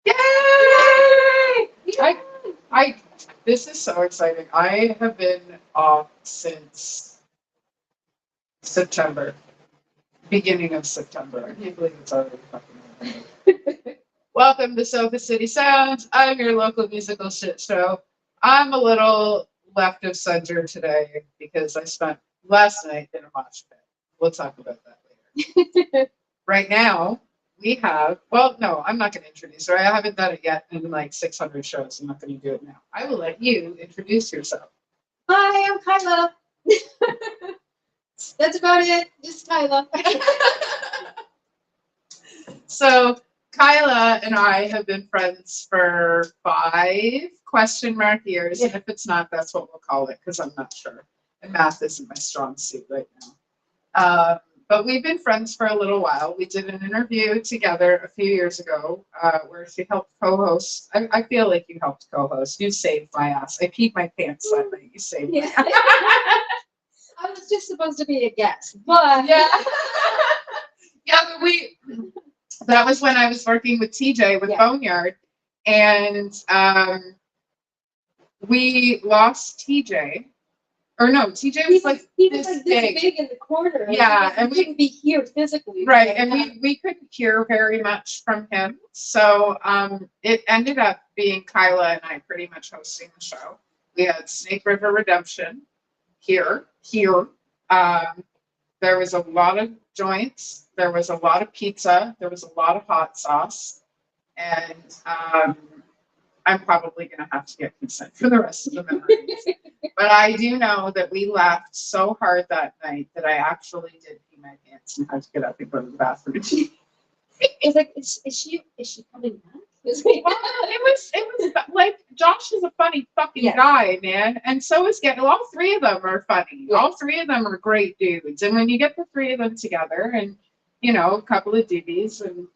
Yay! Yay! This is so exciting. I have been off since September, beginning of September. I can't believe it's already fucking November. Welcome to Sofa City Sounds. I'm your local musical shit show. I'm a little left of center today because I spent last night in a mosh pit. We'll talk about that later. Right now, we have, well, no, I'm not going to introduce her. I haven't done it yet in like 600 shows. I'm not going to do it now. I will let you introduce yourself. Hi, I'm Kyla. That's about it. Just Kyla. So, Kyla and I have been friends for 5 question mark years. And if it's not, that's what we'll call it because I'm not sure. And math isn't my strong suit right now. But we've been friends for a little while. We did an interview together a few years ago where she helped co-host. I feel like you helped co-host. You saved my ass. I peed my pants that night. You saved my ass. I was just supposed to be a guest, but yeah, but that was when I was working with TJ with Boneyard, and we lost TJ. Or no, TJ was like this big in the corner. Yeah, and we couldn't be here physically. Right, and we couldn't hear very much from him. So it ended up being Kyla and I pretty much hosting the show. We had Snake River Redemption here. There was a lot of joints. There was a lot of pizza. There was a lot of hot sauce. And I'm probably going to have to get consent for the rest of the memories. But I do know that we laughed so hard that night that I actually did pee my pants and had to get up and go to the bathroom. It's like, is she coming back? It was like Josh is a funny fucking guy, man, and so is all 3 of them are funny. Yeah. All 3 of them are great dudes, and when you get the 3 of them together, and a couple of divvies, and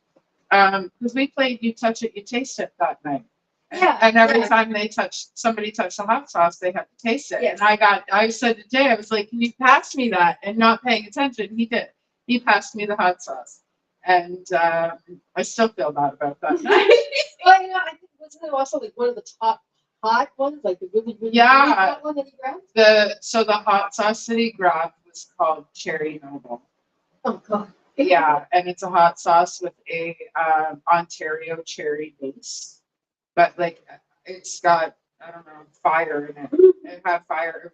because we played You Touch It, You Taste It that night. Yeah, and every time somebody touched the hot sauce, they had to taste it. Yes. And I said to Jay, I was like, can you pass me that? And not paying attention, he did. He passed me the hot sauce. And I still feel bad about that night. Well, I think wasn't it also like one of the top hot ones, like the really hot one that he grabbed? So the hot sauce that he grabbed was called Cherry Noble. Oh God. Yeah, and it's a hot sauce with a Ontario cherry base. But like it's got, I don't know, fire in it. It had fire.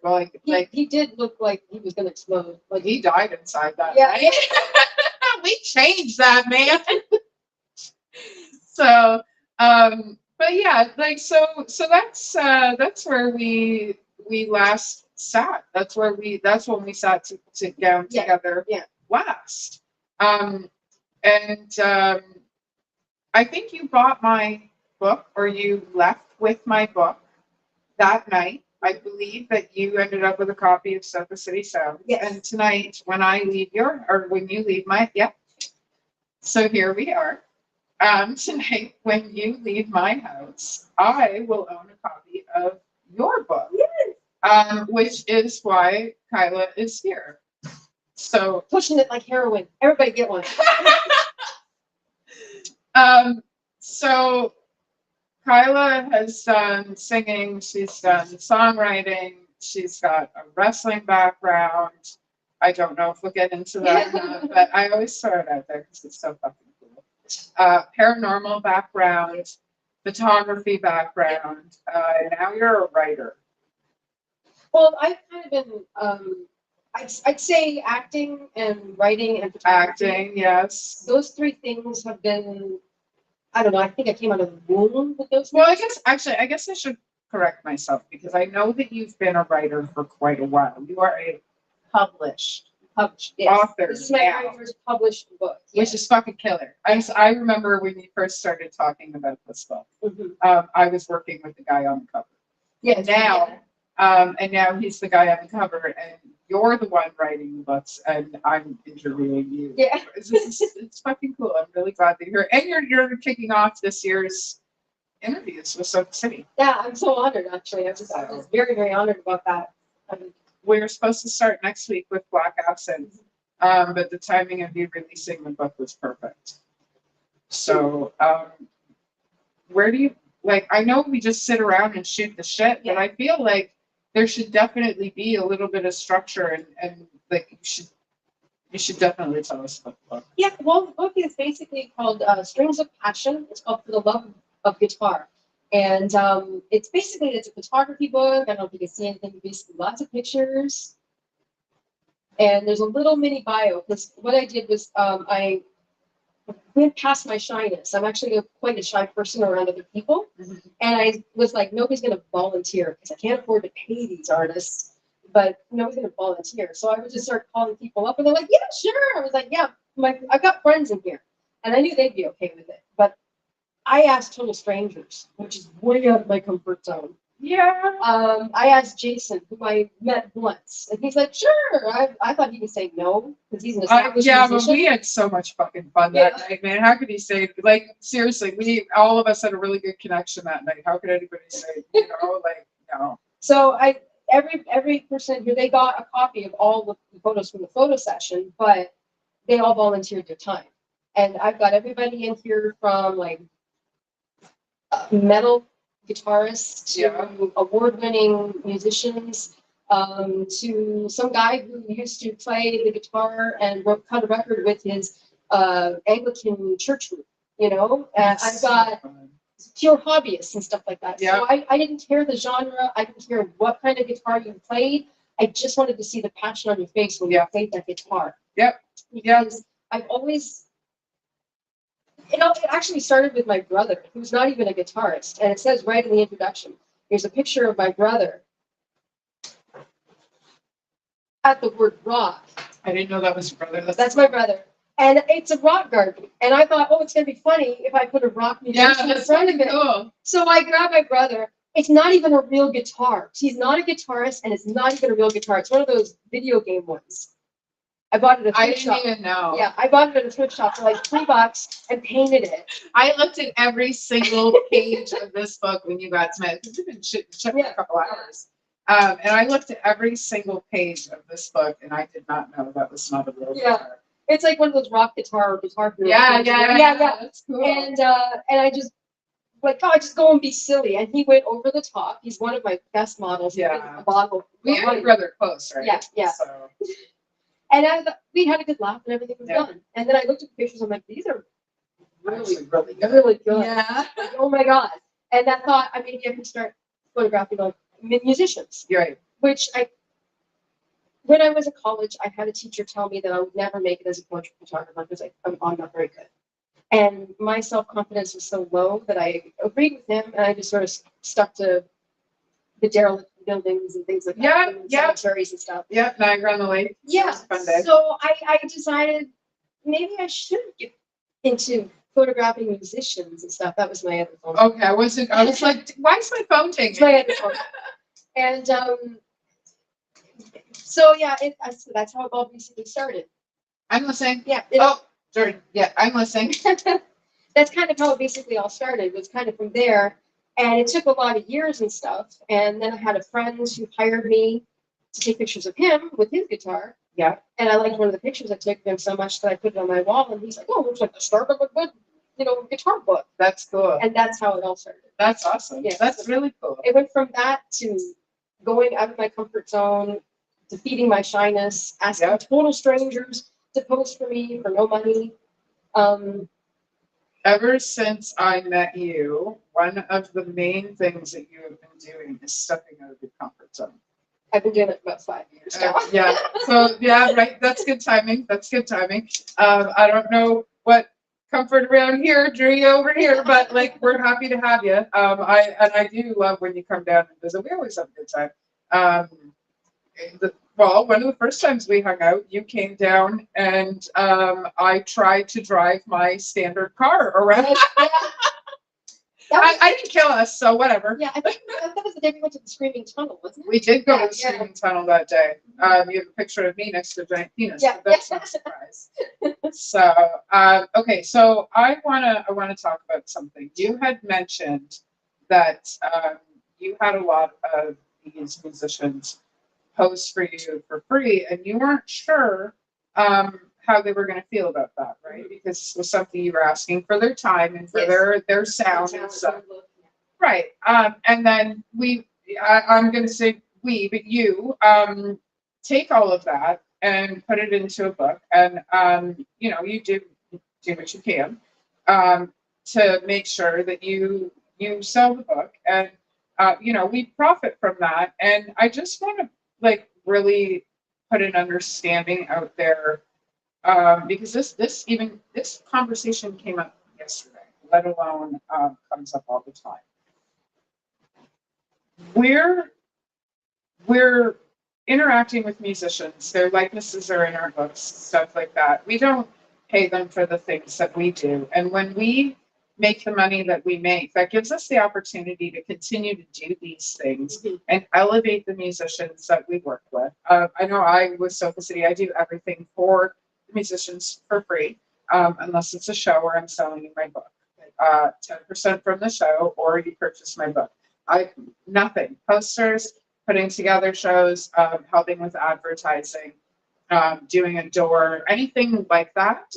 He did look like he was gonna explode. Like he died inside that night. We changed that, man. So but yeah, like so that's where we last sat. That's when we sat down together last. And I think you bought my book, or you left with my book that night. I believe that you ended up with a copy of Sofa City Sounds. Yes. And tonight, when you leave my, So here we are. Tonight, when you leave my house, I will own a copy of your book. Yes. Which is why Kyla is here. So pushing it like heroin. Everybody get one. So Kyla has done singing, she's done songwriting, she's got a wrestling background. I don't know if we'll get into that, but I always throw it out there because it's so fucking cool. Paranormal background, photography background, and now you're a writer. Well, I've kind of been, I'd say acting and writing and photography. Acting, yes. Those 3 things have been, I don't know, I think I came out of the womb with those. Well, I guess I should correct myself because I know that you've been a writer for quite a while. You are a published author. This is my very first published book, which is fucking killer. I remember when you first started talking about this book. Mm-hmm. I was working with the guy on the cover. Yeah. And now he's the guy on the cover, and you're the one writing the books, and I'm interviewing you. Yeah. It's fucking cool. I'm really glad that you're here. And you're kicking off this year's interviews with Sofa City. Yeah, I'm so honored, actually. I was very, very honored about that. We're supposed to start next week with Black Accent, but the timing of you releasing the book was perfect. So where do you like? I know we just sit around and shoot the shit, but I feel like there should definitely be a little bit of structure and like you should definitely tell us about the book. Yeah, well, the book is basically called Strings of Passion. It's called For the Love of Guitar. And it's a photography book. I don't know if you can see anything, but basically lots of pictures. And there's a little mini bio, because what I did was I went past my shyness. I'm actually quite a shy person around other people. Mm-hmm. And I was like, nobody's going to volunteer because I can't afford to pay these artists, but nobody's going to volunteer. So I would just start calling people up and they're like, yeah, sure. I was like, yeah, I've got friends in here. And I knew they'd be okay with it. But I asked total strangers, which is way out of my comfort zone. Yeah. I asked Jason, who I met once, and he's like, sure. I thought he would say no, because he's an established Yeah, musician. but we had so much fucking fun that night, man. How could he say, like, seriously, all of us had a really good connection that night. How could anybody say, like, no? So every person here, they got a copy of all the photos from the photo session, but they all volunteered their time. And I've got everybody in here from like metal guitarists to award-winning musicians, to some guy who used to play the guitar and cut a record with his Anglican church group. I've got pure hobbyists and stuff like that. Yeah. So I didn't care the genre. I didn't care what kind of guitar you played. I just wanted to see the passion on your face when you played that guitar. Yep. Because I've always, it actually started with my brother, who's not even a guitarist. And it says right in the introduction, here's a picture of my brother at the word rock. I didn't know that was your brother. That's my brother. And it's a rock garden. And I thought, it's going to be funny if I put a rock musician in front of it. Cool. So I grabbed my brother. It's not even a real guitar. He's not a guitarist, and it's not even a real guitar. It's one of those video game ones. I bought it at a thrift shop. I didn't even know. Yeah, I bought it at a thrift shop for like $3 and painted it. I looked at every single page of this book when you got to me. You've been shit for a couple hours. And I looked at every single page of this book, and I did not know that was not a real guitar. It's like one of those rock guitar hero. Yeah. That's cool. And I just I just go and be silly. And he went over the top. He's one of my best models. Yeah. A bottle. We had a brother close, right? Yeah. So. And we had a good laugh and everything was done. And then I looked at the pictures. I'm like, these are really good. Yeah. Like, oh my God. And I thought, maybe I can start photographing like musicians. Right. Which when I was in college, I had a teacher tell me that I would never make it as a portrait photographer because I'm not very good. And my self-confidence was so low that I agreed with him, and I just sort of stuck to the derelict buildings and things like that. Cemeteries and stuff. Yeah, Niagara on the Lake. Yeah. Fun day. So I decided maybe I should get into photographing musicians and stuff. That was my other phone. Okay, I was like, why is my phone taking? It's my other phone. And so that's how it all basically started. I'm listening. Yeah. Sorry. Yeah, I'm listening. That's kind of how it basically all started. It was kind of from there. And it took a lot of years and stuff. And then I had a friend who hired me to take pictures of him with his guitar. Yeah. And I liked one of the pictures I took of him so much that I put it on my wall. And he's like, oh, looks like the start of a good, guitar book. That's cool. And that's how it all started. That's awesome. Yeah. That's really cool. It went from that to going out of my comfort zone, defeating my shyness, asking total strangers to post for me for no money. Ever since I met you, one of the main things that you have been doing is stepping out of your comfort zone. I've been doing it for about 5 years now. Right. That's good timing. I don't know what comfort around here drew you over here, but like we're happy to have you. I do love when you come down and visit. We always have a good time. One of the first times we hung out, you came down and I tried to drive my standard car around. I didn't kill us, so whatever. Yeah, I think that was the day we went to the Screaming Tunnel, wasn't it? We did go to the Screaming Tunnel that day. You have a picture of me next to a giant penis. Yeah, that's not a surprise. So, okay, so I wanna talk about something. You had mentioned that you had a lot of these musicians post for you for free, and you weren't sure how how they were going to feel about that, right? Because this was something you were asking for their time and for Yes. their sound and stuff. Right. And then I'm going to say we, but you, take all of that and put it into a book. And, you know, you do what you can, to make sure that you sell the book. And, you know, we profit from that. And I just want to like really put an understanding out there, because this conversation came up yesterday, let alone comes up all the time. We're interacting with musicians. Their likenesses are in our books, stuff like that. We don't pay them for the things that we do. And when we make the money that we make, that gives us the opportunity to continue to do these things and elevate the musicians that we work with. I know I with Sofa City, I do everything for musicians for free, unless it's a show where I'm selling you my book. 10% from the show, or you purchase my book. Nothing. Posters, putting together shows, helping with advertising, doing a door, anything like that.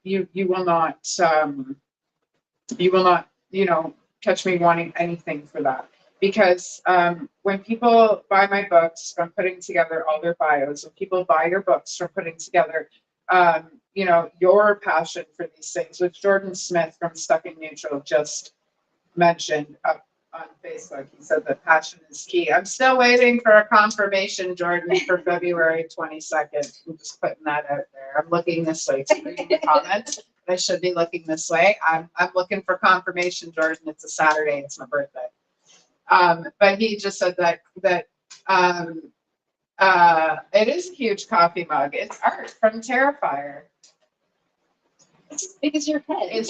You will not, you know, catch me wanting anything for that. Because when people buy my books from putting together all their bios, when people buy your books from putting together, you know, your passion for these things, which Jordan Smith from Stuck in Neutral just mentioned up on Facebook. He said that passion is key. I'm still waiting for a confirmation, Jordan, for February 22nd. I'm just putting that out there. I'm looking this way to read the comments. I should be looking this way. I'm looking for confirmation, Jordan. It's a Saturday. It's my birthday. But he just said that it is a huge coffee mug. It's art from Terrifier. It's as big as your head.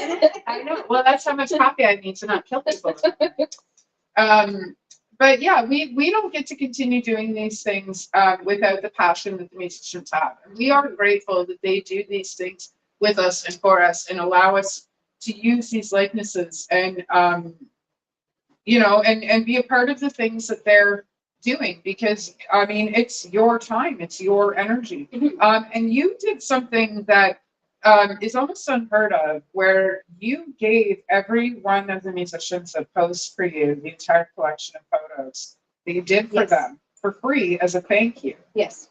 I know. Well, that's how much coffee I need to not kill people. But yeah, we don't get to continue doing these things without the passion that the musicians have. And we are grateful that they do these things with us and for us and allow us to use these likenesses and you know, and be a part of the things that they're doing, because I mean, it's your time, it's your energy. And you did something that is almost unheard of, where you gave every one of the musicians that posed for you the entire collection of photos that you did for them for free as a thank you. Yes.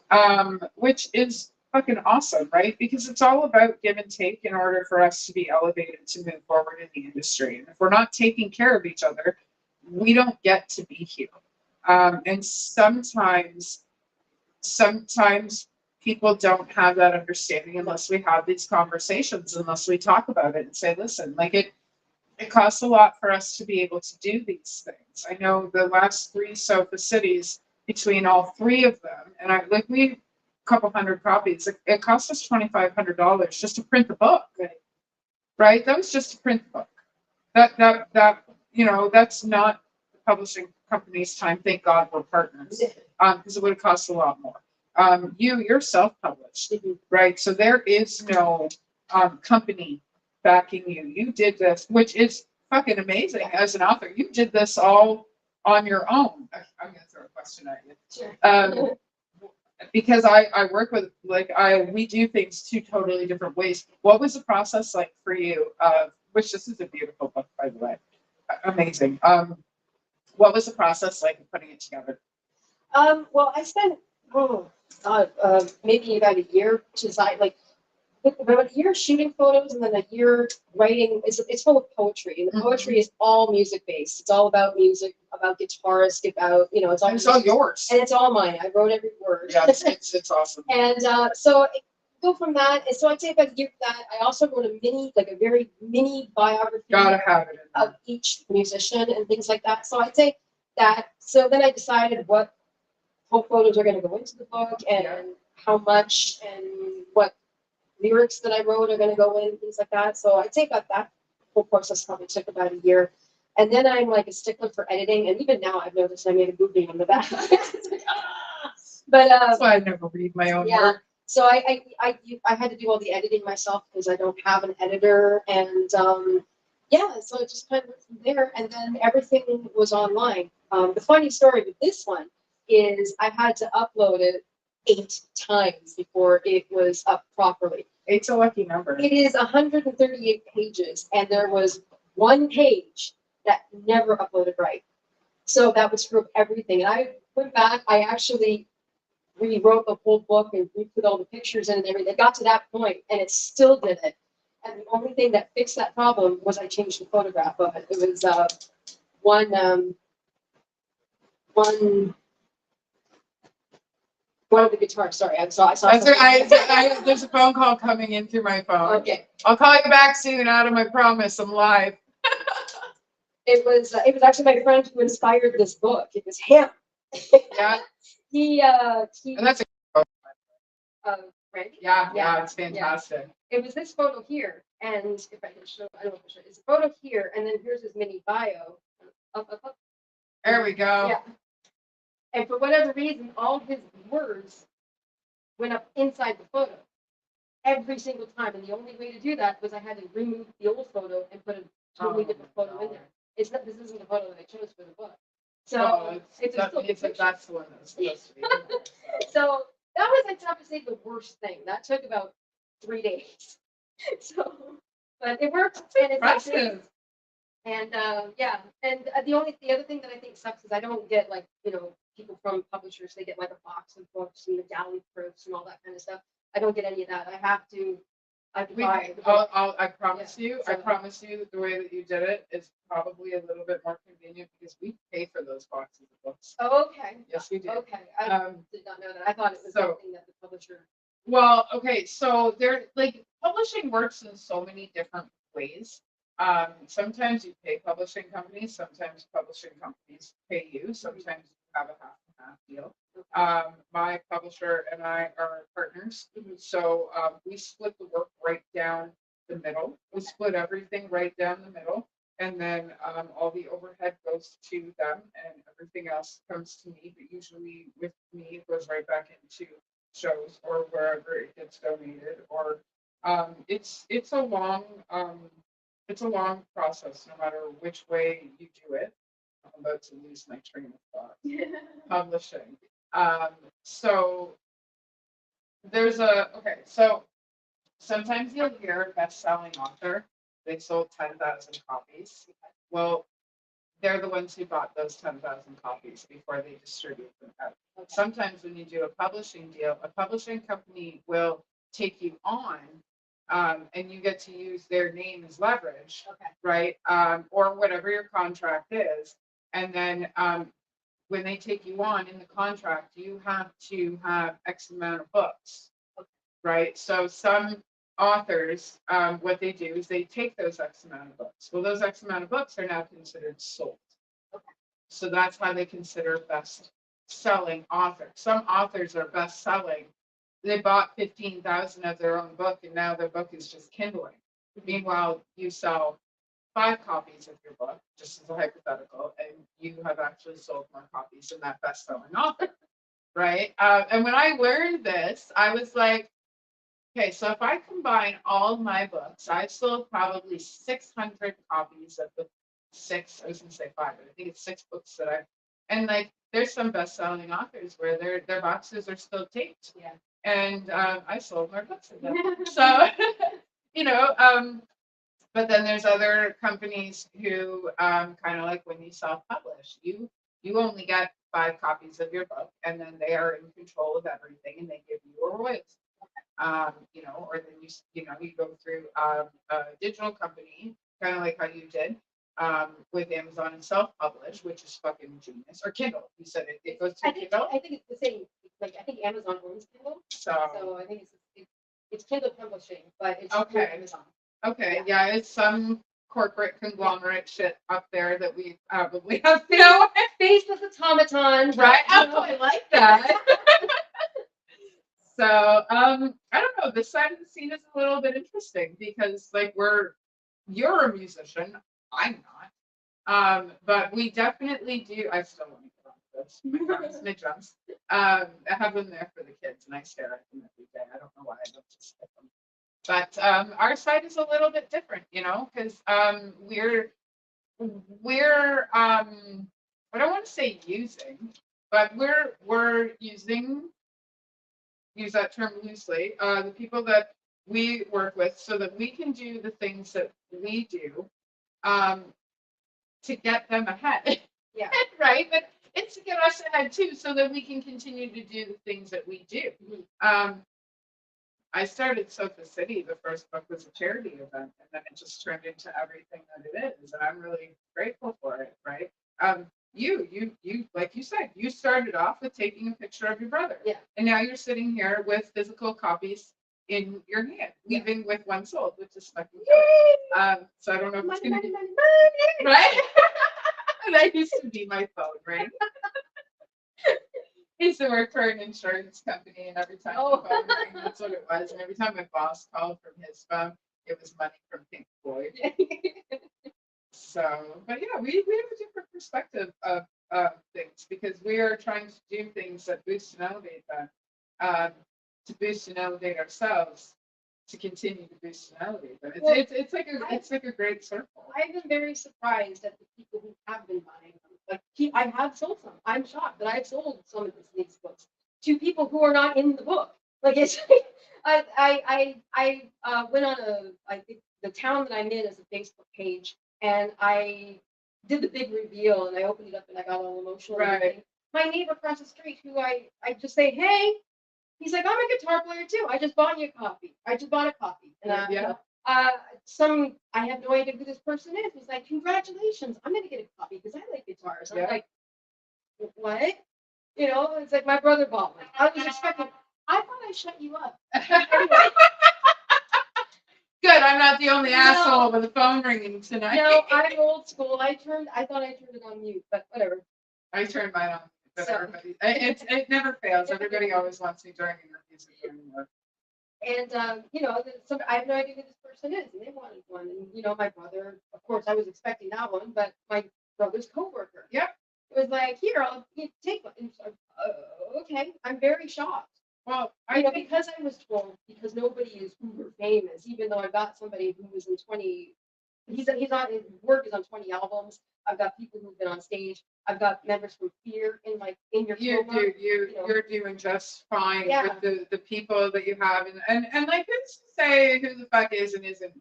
Which is fucking awesome, right? Because it's all about give and take in order for us to be elevated to move forward in the industry. And if we're not taking care of each other, we don't get to be here. And sometimes people don't have that understanding unless we have these conversations, unless we talk about it and say, listen, like it costs a lot for us to be able to do these things. I know the last 3 Sofa Cities, between all 3 of them, and we a couple hundred copies, it cost us $2,500 just to print the book. Right? That was just to print the book. That you know, that's not the publishing company's time. Thank God we're partners, because it would have cost a lot more. You're self-published, right? So there is no company backing you. You did this, which is fucking amazing as an author. You did this all on your own. I'm gonna throw a question at you. Sure. Because I work with, like, we do things 2 totally different ways. What was the process like for you? Which this is a beautiful book, by the way. Amazing. What was the process like of putting it together? Well, I spent maybe about a year to decide, like about a year shooting photos and then a year writing. It's full of poetry, and the poetry is all music based. It's all about music, about guitarists, about, you know, it's all yours, and it's all mine. I wrote every word. Yeah, it's awesome. And so go from that. And so I'd say about a year that I also wrote a very mini biography. Gotta have it of each musician and things like that. So I'd say that. So then I decided what photos are going to go into the book and how much and what lyrics that I wrote are going to go in, things like that. So I'd say about that whole process probably took about a year. And then I'm like a stickler for editing, and even now I've noticed I made a boo-boo on the back. But that's why I never read my own work. So I had to do all the editing myself because I don't have an editor, and so it just kind of went from there, and then everything was online. The funny story with this one is I had to upload it 8 times before it was up properly. 8's a lucky number. It is 138 pages, and there was one page that never uploaded right. So that would screw up everything. And I went back, I actually rewrote the whole book and put all the pictures in and everything. It got to that point, and it still did it. And the only thing that fixed that problem was I changed the photograph of it. It was one of the guitars. Sorry, I saw. There's a phone call coming in through my phone. Okay. I'll call you back soon, Adam. I promise. I'm live. It was actually my friend who inspired this book. It was him. Yeah. he And that's a Randy? yeah, it's fantastic. Yeah. It was this photo here, and if I can show, I don't know if I show. It's a photo here, and then here's his mini bio. Up. There we go. Yeah. And for whatever reason, all his words went up inside the photo every single time. And the only way to do that was I had to remove the old photo and put a totally different photo in there. This isn't the photo that I chose for the book. So it's that's the one that's supposed to be. So that was, I'd have to say, the worst thing. That took about 3 days. So, but it worked. And it's impressive. And the other thing that I think sucks is I don't get, like, people from publishers. They get like a box of books and the galley proofs and all that kind of stuff. I don't get any of that. I have to. I promise you that the way that you did it is probably a little bit more convenient because we pay for those boxes of books. Oh, okay. Yes, we do. Okay, I did not know that. I thought it was something that the publisher. Well, okay, so publishing works in so many different ways. Sometimes you pay publishing companies. Sometimes publishing companies pay you. Sometimes you have a half and half deal. My publisher and I are partners, so we split the work right down the middle. We split everything right down the middle, and then all the overhead goes to them, and everything else comes to me. But usually, with me, it goes right back into shows or wherever it gets donated. Or it's a long process, no matter which way you do it. I'm about to lose my train of thought. Publishing. So so sometimes you'll hear a best-selling author, they sold 10,000 copies. Well, they're the ones who bought those 10,000 copies before they distribute them out. Sometimes when you do a publishing deal, a publishing company will take you on, and you get to use their name as leverage, right? Or whatever your contract is. And then when they take you on in the contract, you have to have X amount of books, right? So some authors, what they do is they take those X amount of books. Well, those X amount of books are now considered sold. So that's how they consider best-selling author. Some authors are best-selling. They bought 15,000 of their own book, and now their book is just Kindling. Meanwhile, you sell 5 copies of your book, just as a hypothetical, and you have actually sold more copies than that best-selling author, right? And when I learned this, I was like, okay, so if I combine all of my books, I've sold probably 600 copies of the 6, I was going to say 5, but I think it's 6 books that I've, and like, there's some best-selling authors where their boxes are still taped. Yeah. And I sold more books of them. So, but then there's other companies who kind of like when you self-publish, you only get 5 copies of your book, and then they are in control of everything, and they give you a royalty. Or then you go through a digital company, kind of like how you did with Amazon and self-publish, which is fucking genius. Or Kindle, you said it goes to Kindle. I think it's the same. Like, I think Amazon owns Kindle, so I think it's Kindle publishing, but it's through Amazon. Okay, yeah, it's some corporate conglomerate shit up there that we probably have no faceless automatons, right? I like that. So I don't know. This side of the scene is a little bit interesting because like you're a musician, I'm not. But we definitely do. I still want to get on this. My drums. I have them there for the kids, and I stare at them every day. I don't know why I don't just skip them. But our side is a little bit different, because we're I don't want to say using, but we're using use that term loosely, the people that we work with so that we can do the things that we do um, to get them ahead. Yeah. Right? But it's to get us ahead too so that we can continue to do the things that we do. I started Sofa City. The first book was a charity event, and then it just turned into everything that it is. And I'm really grateful for it, right? You, like you said, you started off with taking a picture of your brother. Yeah. And now you're sitting here with physical copies in your hand, leaving with one sold, which is fucking cool. So I don't know if it's going to be, right? That used to be my phone, right? I used to work for an insurance company, and every time the phone rang, that's what it was. And every time my boss called from his phone, it was money from Pink Floyd. So, but yeah, we have a different perspective of things because we are trying to do things that boost and elevate them, to boost and elevate ourselves, to continue to boost and elevate them. It's like a great circle. I've been very surprised at the people who have been buying them. Like I have sold some. I'm shocked that I've sold some of these books to people who are not in the book. Like it's, I went on I think the town that I'm in is a Facebook page, and I did the big reveal, and I opened it up, and I got all emotional. Right. My neighbor across the street, who I just say, hey, he's like, I'm a guitar player too. I just bought you a copy. I just bought a copy. And I have no idea who this person is. He's like, congratulations, I'm gonna get a copy because I like guitars. I'm like, what? You know, it's like my brother bought one. I was expecting. I thought I shut you up. Anyway. Good, I'm not the only asshole with the phone ringing tonight. No, I'm old school. I thought I turned it on mute, but whatever. I turned mine on, but everybody, it never fails. Everybody always wants me during interviews and doing work. And I have no idea who this person is, and they wanted one. And my brother, of course, I was expecting that one, but my brother's coworker. Yep. It was like, here, I'll take one. And so, okay, I'm very shocked. Well, because I was told, because nobody is uber famous, even though I've got somebody who was in 20. He's on his work is on 20 albums. I've got people who've been on stage. I've got members from Fear in your you're doing just fine with the people that you have and like who's to say who the fuck is and isn't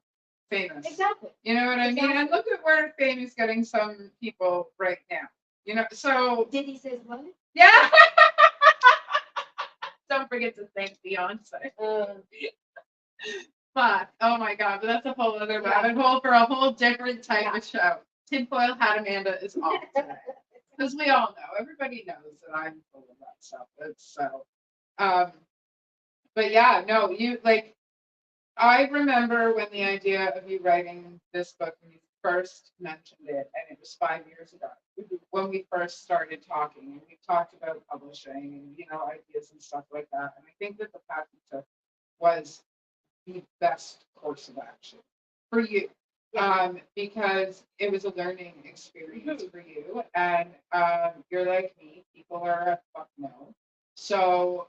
famous. Exactly. You know what I mean? And look at where fame is getting some people right now. So Diddy says what? Yeah. Don't forget to thank Beyonce. Fuck. Oh my god, but that's a whole other rabbit hole for a whole different type of show. Tinfoil Hat Amanda is on today. Because we all know, everybody knows that I'm full of that stuff. But yeah, no, I remember when the idea of you writing this book, when you first mentioned it, and it was 5 years ago, when we first started talking, and we talked about publishing and, ideas and stuff like that. And I think that the path you took was the best course of action for you. Because it was a learning experience for you, and you're like me, people are a fuck no. So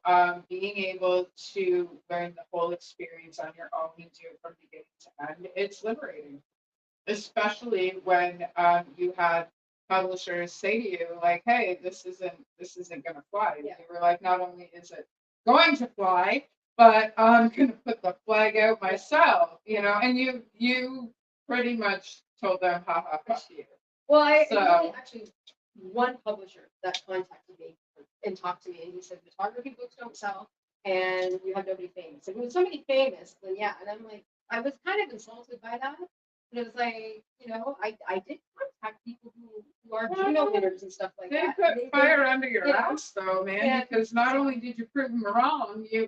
being able to learn the whole experience on your own and do it from beginning to end, it's liberating, especially when you had publishers say to you like, "Hey, this isn't gonna fly." And you were like, "Not only is it going to fly, but I'm gonna put the flag out myself," and you pretty much told them, "Ha fuck you." Well, I really actually one publisher that contacted me and talked to me, and he said, "Photography books don't sell, and you have nobody famous." If it was somebody famous, then yeah. And I'm like, I was kind of insulted by that. And it was like, I did contact people who are Juno winners and stuff like that. They put fire under your ass, though, man, because not only did you prove them wrong, you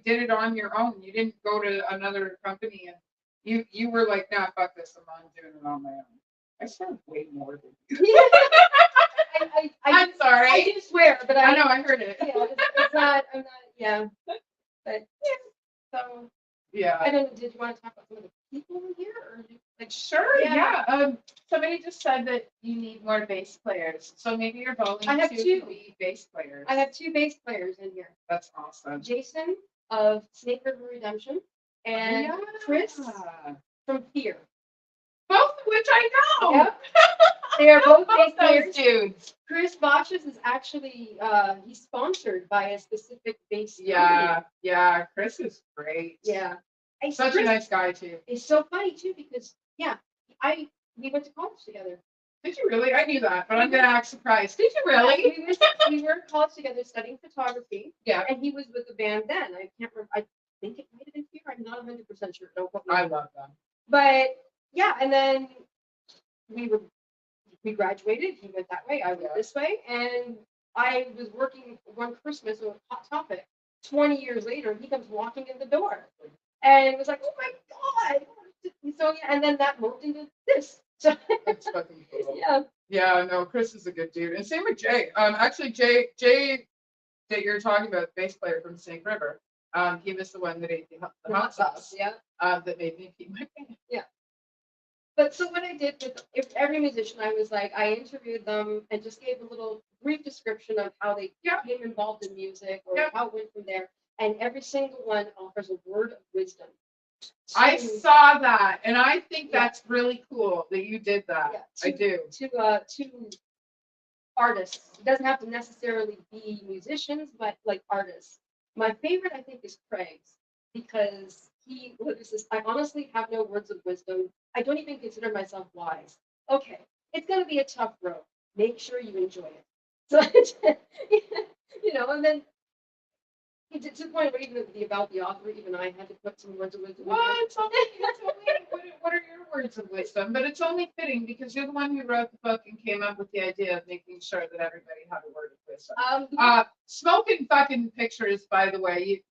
did it on your own. You didn't go to another company and you were like, "Nah, fuck this, I'm doing it on my own." I sound way more than you. I'm sorry. I didn't swear, but I know I heard it. Yeah, it's not. I'm not. Yeah, but so. Yeah. I don't know. Did you want to talk about some of the people in here, or sure? Yeah. Somebody just said that you need more bass players, so maybe you're going to be bass players. I have 2 bass players in here. That's awesome. Jason of Snake River Redemption and Chris from Fear. Both of which I know. Yep. They are both bass players. Dudes. Chris Bosch's is actually he's sponsored by a specific base company. Yeah. Chris is great. Yeah. And Such Chris a nice guy too. It's so funny too because we went to college together. Did you really? I knew that, but I'm gonna act surprised. Did you really? We were in college together studying photography. Yeah. And he was with the band then. I can't remember. I think it might have been Fear. I'm not 100% sure. Don't quote me. I love them. But yeah, and then we graduated. He went that way. I went this way, and I was working one Christmas on Hot Topic. 20 years later, he comes walking in the door, and it was like, oh my god! So yeah, and then that moved into this. So That's fucking cool. yeah. Yeah, no, Chris is a good dude, and same with Jay. Actually, Jay that you're talking about, the bass player from Snake River. He was the one that ate the hot sauce. Yeah. That made me pee my pants. Yeah. But so what I did with every musician, I was like, I interviewed them and just gave a little brief description of how they became involved in music or how it went from there. And every single one offers a word of wisdom. I saw that, and I think that's really cool that you did that. I do. To artists. It doesn't have to necessarily be musicians, but like artists. My favorite, I think, is Craig's because I honestly have no words of wisdom. I don't even consider myself wise. Okay, it's going to be a tough road. Make sure you enjoy it. So, and then to the point where even about the author, even I had to put some words of wisdom. Well, what are your words of wisdom? But it's only fitting because you're the one who wrote the book and came up with the idea of making sure that everybody had a word of wisdom. Smoking fucking pictures, by the way.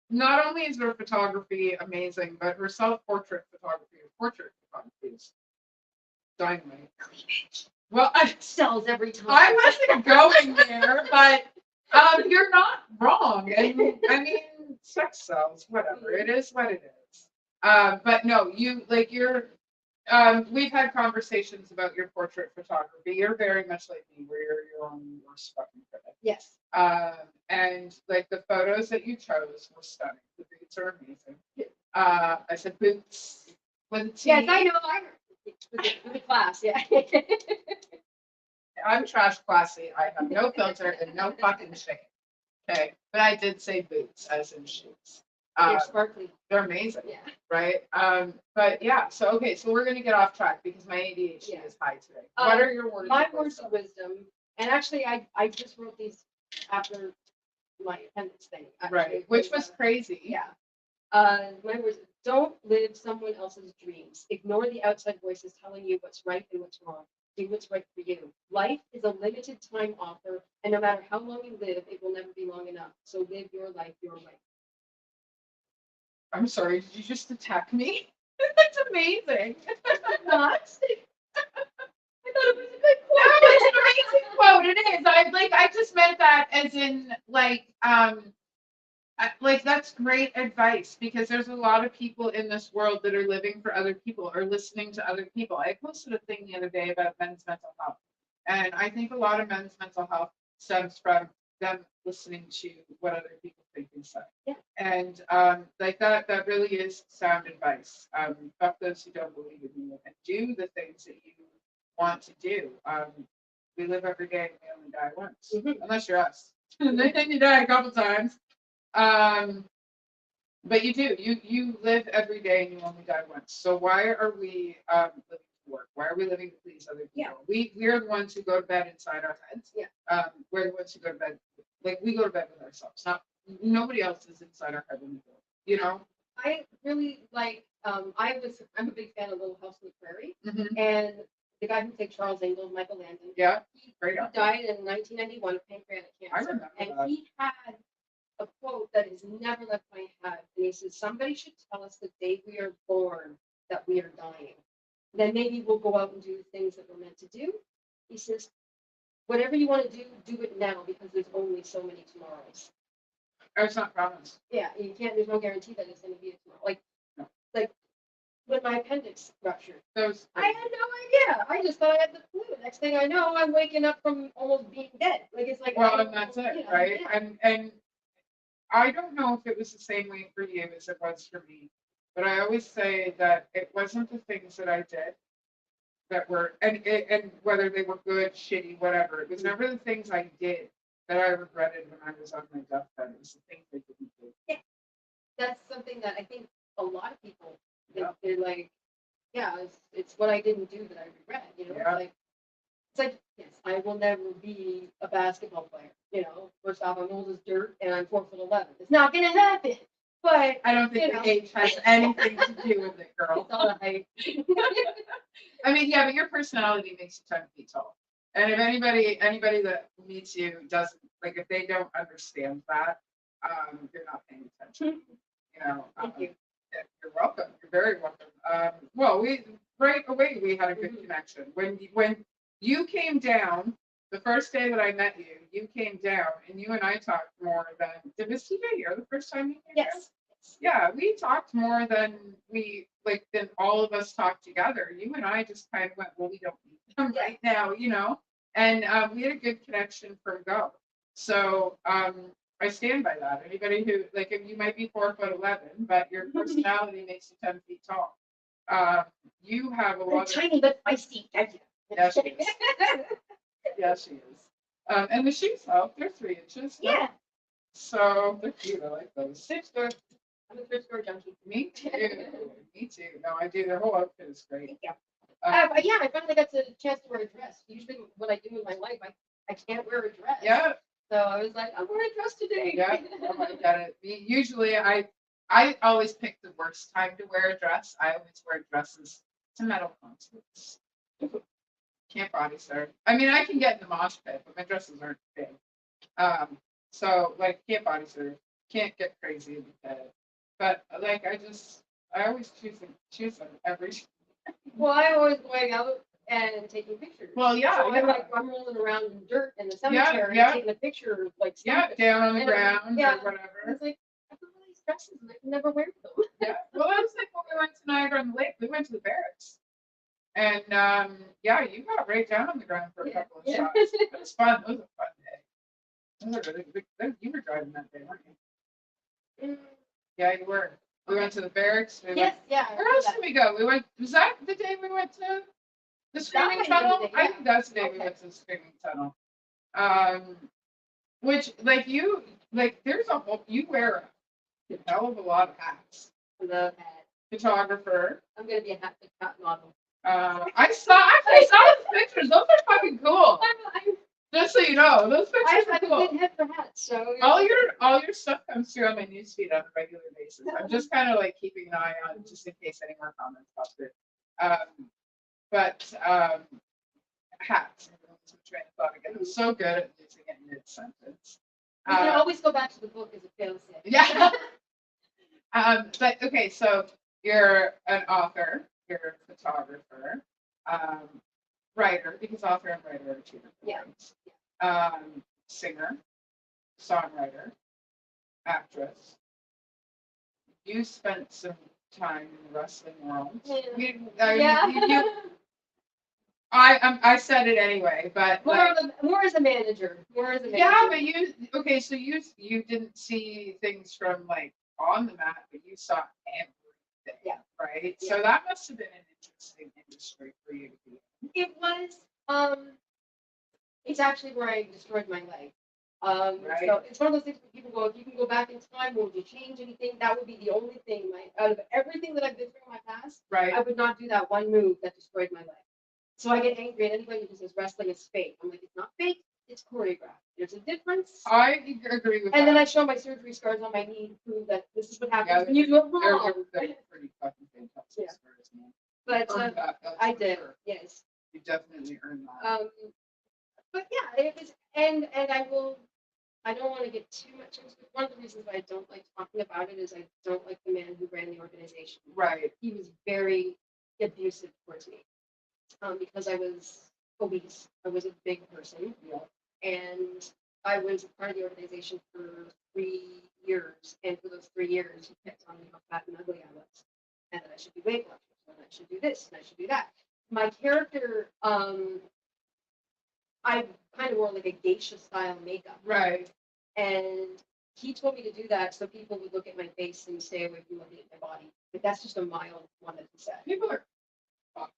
Not only is her photography amazing, but her self-portrait photography is dynamite. Well, sells every time. I wasn't going there, but you're not wrong. And I mean, sex sells, whatever. It is what it is. But no, we've had conversations about your portrait photography. You're very much like me, where you're your own worst fucking critic. Yes. And like the photos that you chose were stunning. The boots are amazing. I said boots with a T. Yes, I know. With the class, yeah. I'm trash classy. I have no filter and no fucking shame. Okay, but I did say boots as in shoes. They're sparkly. They're amazing. Yeah. Right. But yeah. So okay. So we're gonna get off track because my ADHD is high today. What are your words? My words of wisdom, and actually, I just wrote these after my appendix thing. Actually, right. Which was crazy. Yeah. My words: don't live someone else's dreams. Ignore the outside voices telling you what's right and what's wrong. Do what's right for you. Life is a limited time offer, and no matter how long you live, it will never be long enough. So live your life your way. I'm sorry, did you just attack me? That's amazing. Not. I thought it was a good quote. No, it's an amazing quote. It is. I just meant that as in that's great advice because there's a lot of people in this world that are living for other people or listening to other people. I posted a thing the other day about men's mental health, and I think a lot of men's mental health stems from them listening to what other people think and say. Yeah. And that really is sound advice. Fuck those who don't believe in you and do the things that you want to do. We live every day and we only die once, unless you're us. Then you die a couple times. But you do. You live every day and you only die once. So why are we living to work? Why are we living to please other people? Yeah. We're the ones who go to bed inside our heads. Yeah. We're the ones who go to bed. Like we go to bed with ourselves. Nobody else is inside our head when we go. You know. I really like. I'm a big fan of Little House on the Prairie, and the guy who played Charles Angel, Michael Landon. Yeah. He died in 1991 of pancreatic cancer. I remember that. He had a quote that has never left my head. And he says, somebody should tell us the day we are born that we are dying. Then maybe we'll go out and do the things that we're meant to do. He says, whatever you want to do it now because there's only so many tomorrows. It's not promised. Yeah, there's no guarantee that it's going to be a tomorrow. Like when my appendix ruptured. I had no idea. I just thought I had the flu. Next thing I know, I'm waking up from almost being dead. Well, and that's it, right? And I don't know if it was the same way for you as it was for me, but I always say that it wasn't the things that I did that were, and whether they were good, shitty, whatever. It was never the things I did that I regretted when I was on my deathbed. It was the things I didn't do. Yeah. That's something that I think a lot of people, Yeah. they're like, yeah, it's what I didn't do that I regret, you know? Yeah. It's like, yes, I will never be a basketball player, you know? First off, I'm old as dirt and I'm 4'11". It's not gonna happen. But I don't think you the know. age has anything to do with it, girl. It's all a hype. I mean, yeah, but your personality makes you 10 feet tall. And if anybody that meets you doesn't, like, if they don't understand that, you're not paying attention. You know, Thank you. yeah, you're welcome. You're very welcome. Well, right away we had a good connection. When you came down, the first day that I met you, you came down and you and I talked more than, was TJ here the first time you came down? Yes. Yeah, we talked more than than all of us talked together. You and I just kind of went, well, we don't need them right now, you know? And we had a good connection from go. So I stand by that. Anybody who, like, if you might be 4'11", but your personality makes you 10 feet tall. You have a I'm lot of tiny but feisty. Yeah, she is. Yeah, she is. And the shoes help. They're 3 inches. Yeah. So they're cute. I like those. Thrift store. I'm a thrift store junkie. Me too. Me too. No, I do. Their whole outfit is great. Yeah. Yeah, I finally got the chance to wear a dress. Usually, what I do in my life, I can't wear a dress. Yeah. So I was like, I'm wearing a dress today. Yeah. Oh, I get it. Usually, I always pick the worst time to wear a dress. I always wear dresses to metal concerts. Can't body serve. I mean, I can get in the mosh pit, but my dresses aren't big. So like can't body serve, can't get crazy in the pit. But like I always choose them every. Well, I'm always going out and taking pictures. Well, yeah, So yeah. I'm rolling around in dirt in the cemetery Yeah. taking a picture of like Yeah, stuff. down on the And ground yeah. or whatever. It's like I have all these dresses and I can never wear them. Yeah. Well, that was like when we went to Niagara on the Lake. We went to the barracks. And yeah, you got right down on the ground for a couple of shots. It was fun. It was a fun day. You were driving that day, weren't you? Yeah, you were. We went to the barracks. Yes, yeah. Where else did we go? Was that the day we went to the screaming tunnel? I think that's the day we went to the screaming tunnel. Which there's a whole, you wear a hell of a lot of hats. I love hats. Photographer. I'm gonna be a hat model. I saw those pictures. Those are fucking cool. Just so you know, those pictures I are have a cool. good head for hats, so All your stuff comes through on my newsfeed on a regular basis. I'm just kind of like keeping an eye on just in case any more comments pop through. But hats. Train of thought again. I'm so good at using it mid sentence. you can always go back to the book as a fail-safe. Yeah. But okay, so you're an author, you're a photographer, writer, because author and writer are two different things. Singer, songwriter, actress. You spent some time in the wrestling world. I said it anyway, but more as a manager. Yeah, but so you didn't see things from like on the mat, but you saw everything. Yeah. Right. Yeah. So that must have been an interesting industry for you to be in. It was. It's actually where I destroyed my leg. Right. So it's one of those things where people go, if you can go back in time, would you change anything? That would be the only thing. Out of everything that I've been through in my past, Right. I would not do that one move that destroyed my leg. So I get angry at anybody who says wrestling is fake. I'm like, it's not fake, it's choreographed. There's a difference. I agree with that. And then I show my surgery scars on my knee to prove that this is what happens when you do it wrong. They're pretty fucking fantastic Yeah. scars, man. But Earned that, that's I for did, sure. yes. You definitely earned that. But yeah, it was, and I don't want to get too much into it. One of the reasons why I don't like talking about it is I don't like the man who ran the organization. Right. He was very abusive towards me because I was obese. I was a big person. Yeah. And I was part of the organization for 3 years. And for those 3 years, he kept telling me how fat and ugly I was. And that I should be Weight Watchers. And I should do this. And I should do that. My character, I kind of wore like a geisha style makeup. Right. And he told me to do that so people would look at my face and stay away from looking at my body. But that's just a mild one that he said. People are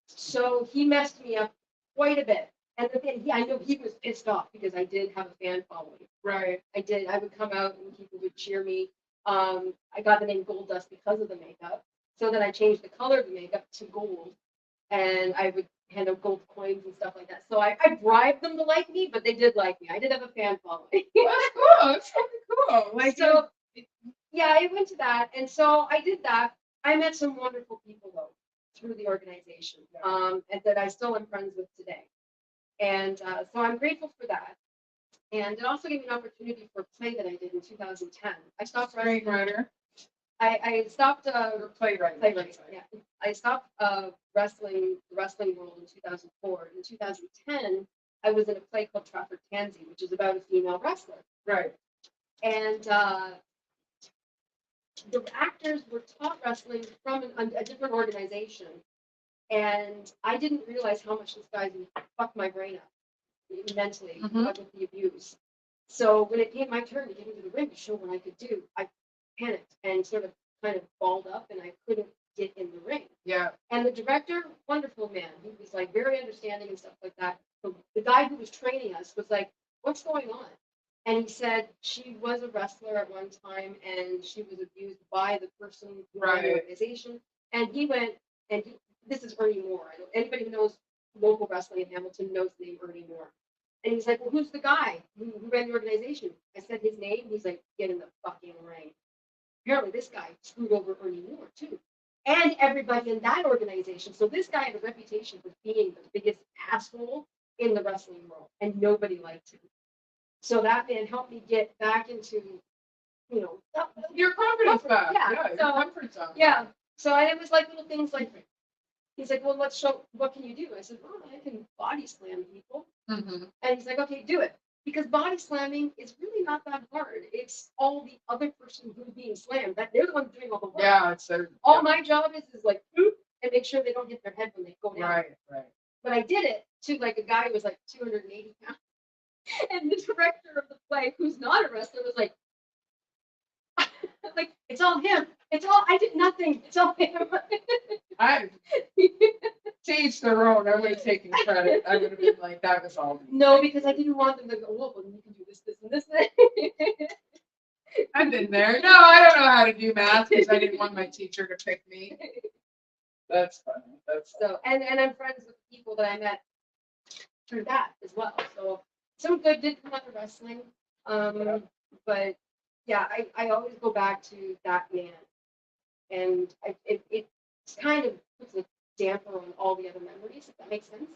So he messed me up quite a bit. And the thing, I know he was pissed off because I did have a fan following. Right. I did. I would come out and people would cheer me. I got the name Gold Dust because of the makeup. So then I changed the color of the makeup to gold, and I would hand out gold coins and stuff like that. So I bribed them to like me, but they did like me. I did have a fan following. That's cool. It's really cool. Like, So yeah, I went to that, and so I did that. I met some wonderful people though through the organization, and that I still am friends with today. And so I'm grateful for that. And it also gave me an opportunity for a play that I did in 2010. I stopped writing. screenwriter I stopped or playwright. playwriting. Yeah, I stopped wrestling the wrestling world in 2004. In 2010, I was in a play called Trafford Tansy, which is about a female wrestler. Right. And the actors were taught wrestling from a different organization. And I didn't realize how much this guy fucked my brain up mentally with the abuse. So when it came my turn to get into the ring to show what I could do, I panicked and sort of kind of balled up and I couldn't get in the ring. Yeah. And the director, wonderful man, he was like very understanding and stuff like that. The guy who was training us was like, "What's going on?" And he said she was a wrestler at one time and she was abused by the person who ran the organization. And he went, and this is Ernie Moore. I know anybody who knows local wrestling in Hamilton knows the name Ernie Moore. And he's like, "Well, who's the guy who ran the organization?" I said his name. He's like, "Get in the fucking ring." Apparently, this guy screwed over Ernie Moore too, and everybody in that organization. So this guy had a reputation for being the biggest asshole in the wrestling world, and nobody liked him. So that man helped me get back into, Your confidence back. Yeah, Yeah, so, your comfort zone. Yeah. So and it was like little things like, he's like, "Well, let's show. What can you do?" I said, "Well, I can body slam people." Mm-hmm. And he's like, "Okay, do it." Because body slamming is really not that hard. It's all the other person who's being slammed. That they're the ones doing all the work. Yeah, it's all my job is like, "Oop," and make sure they don't hit their head when they go down. Right. But I did it to like a guy who was like 280 pounds. And the director of the play, who's not a wrestler, was like, like, "It's all him. I did nothing. It's all him." I to each their own. I would have taken credit. I would have been like, that was all me. No, because I didn't want them to go, "Well, you can do this, this, and this." I've been there. No, I don't know how to do math because I didn't want my teacher to pick me. That's funny. That's so, and I'm friends with people that I met through that as well. So some good did come out of wrestling. But yeah, I always go back to that man, and it kind of puts a damper on all the other memories, if that makes sense.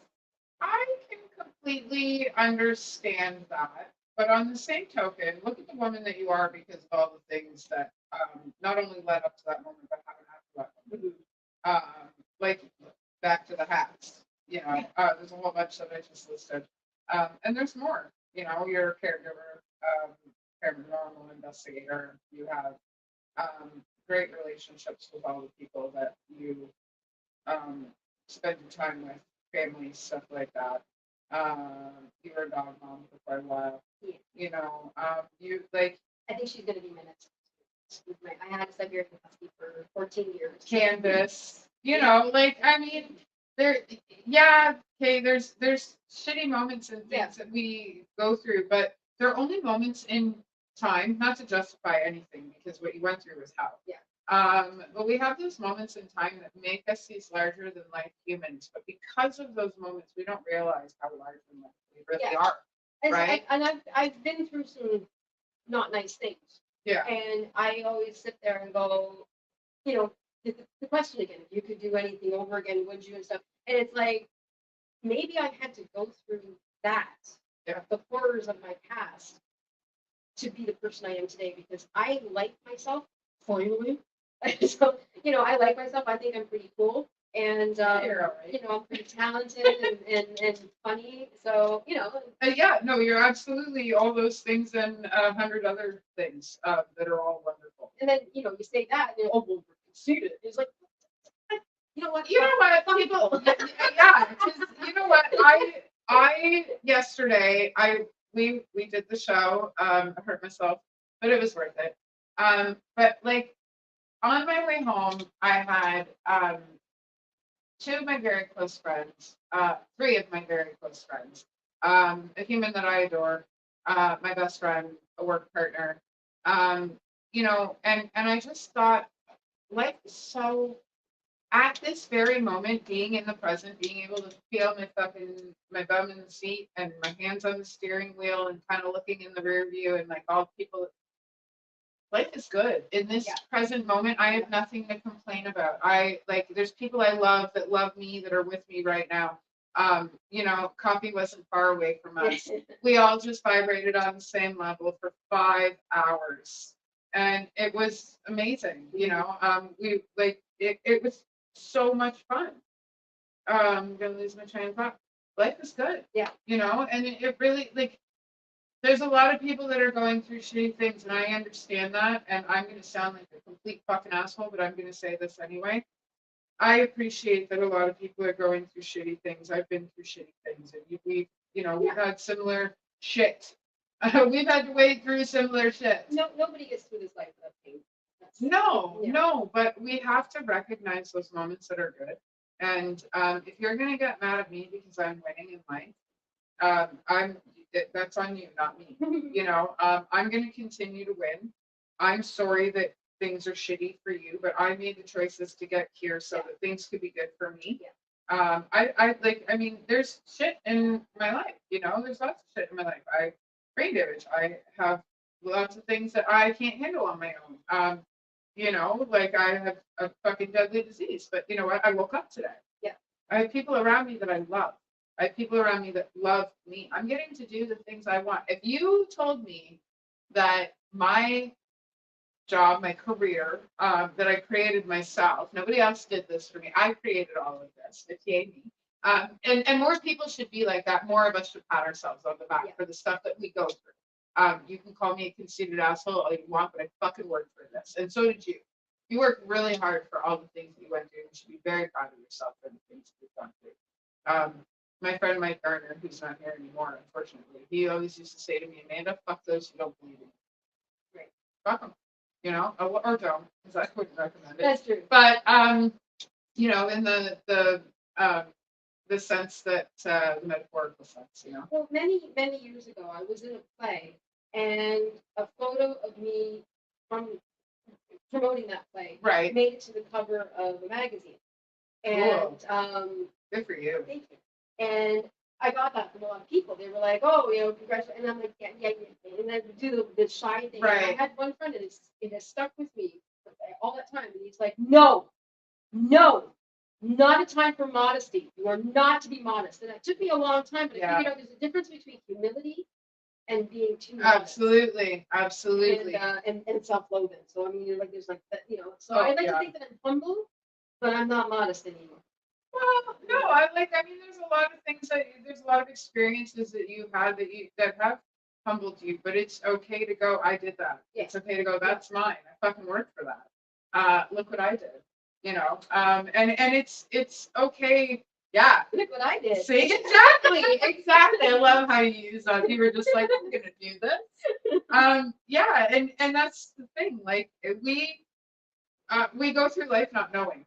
I can completely understand that. But on the same token, look at the woman that you are because of all the things that not only led up to that moment, but haven't happened. Like back to the hats. There's a whole bunch that I just listed. And there's more. You're a caregiver, paranormal investigator. You have great relationships with all the people that you spend your time with, family, stuff like that. You were a dog mom for quite a while. Yeah. You like. I think she's gonna be my next. I had a Siberian Husky for 14 years. Canvas. I mean, there's shitty moments and things that we go through, but they're only moments in time, not to justify anything because what you went through was hell. Yeah. But we have those moments in time that make us these larger than life humans. But because of those moments, we don't realize how large than life we really are. Right. And I've been through some not nice things. Yeah. And I always sit there and go, the question again, if you could do anything over again, would you, and stuff. And it's like, maybe I had to go through that, the horrors of my past, to be the person I am today, because I like myself finally. So, I like myself. I think I'm pretty cool. And, I'm pretty talented and funny. So, no, you're absolutely all those things and 100 other things that are all wonderful. And then, you say that, and well, we're conceited. It's like, you know what? People, yeah. You know what? I yesterday, we did the show. I hurt myself, but it was worth it. But like on my way home, I had two of my very close friends, three of my very close friends, a human that I adore, my best friend, a work partner, um, and I just thought life is so at this very moment, being in the present, being able to feel my bum in the seat and my hands on the steering wheel and kind of looking in the rear view and like all people, life is good in this present moment. I have nothing to complain about. There's people I love that love me that are with me right now. Coffee wasn't far away from us. We all just vibrated on the same level for 5 hours. And it was amazing, we like it was so much fun. I'm gonna lose my train of thought. Life is good. Yeah. And it really like there's a lot of people that are going through shitty things, and I understand that. And I'm going to sound like a complete fucking asshole, but I'm going to say this anyway. I appreciate that a lot of people are going through shitty things. I've been through shitty things, and we've had similar shit. We've had to wade through similar shit. No, nobody gets through this life without pain. No, but we have to recognize those moments that are good. And if you're going to get mad at me because I'm winning in life, that's on you, not me. I'm going to continue to win. I'm sorry that things are shitty for you, but I made the choices to get here so that things could be good for me. There's shit in my life, there's lots of shit in my life. I brain damage. I have lots of things that I can't handle on my own. I have a fucking deadly disease, but you know what? I woke up today. Yeah. I have people around me that I love. I have people around me that love me. I'm getting to do the things I want. If you told me that my job, my career, that I created myself, nobody else did this for me. I created all of this. It's yay me. And more people should be like that. More of us should pat ourselves on the back for the stuff that we go through. You can call me a conceited asshole all you want, but I fucking worked for this. And so did you. You worked really hard for all the things that you went through. You should be very proud of yourself for the things that you've gone through. My friend Mike Garner, who's not here anymore, unfortunately, he always used to say to me, Amanda, fuck those who don't believe in you. Right. Fuck them. Or don't, because I wouldn't recommend it. That's true. But in the sense that the metaphorical sense, Well, many years ago, I was in a play, and a photo of me from promoting that play made it to the cover of a magazine. And good for you. Thank you. And I got that from a lot of people. They were like, "Oh, congratulations!" And I'm like, "Yeah." And then do the shy thing. Right. And I had one friend, and it has stuck with me all that time. And he's like, "No, not a time for modesty. You are not to be modest." And it took me a long time, but I figured out there's a difference between humility and being too modest. Absolutely. And self-loathing. So I mean, there's like that, So I like to think that I'm humble, but I'm not modest anymore. Well, no, there's a lot of things there's a lot of experiences that you had that have humbled you, but it's okay to go, I did that. Yeah. It's okay to go, that's mine. I fucking worked for that. Look what I did. And it's okay. Yeah. Look what I did. See, exactly. I love how you use that. You were just like, I'm gonna do this. And that's the thing. Like we go through life not knowing.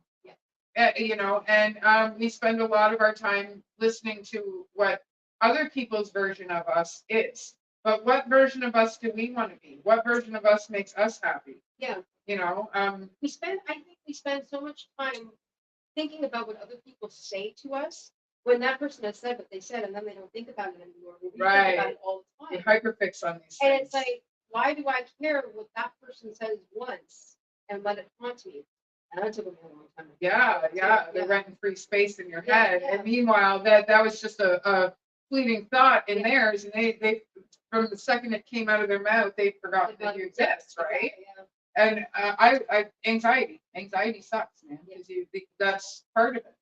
And we spend a lot of our time listening to what other people's version of us is. But what version of us do we want to be? What version of us makes us happy? Yeah. I think we spend so much time thinking about what other people say to us when that person has said what they said, and then they don't think about it anymore. We think about it all the time. We hyperfix on these things. And it's like, why do I care what that person says once and let it haunt me? And that took a long time. Yeah. They're renting free space in your head. And meanwhile, that was just a fleeting thought in theirs. And they from the second it came out of their mouth, they forgot that you exist, right? Yeah. And anxiety sucks, man. Because that's part of it,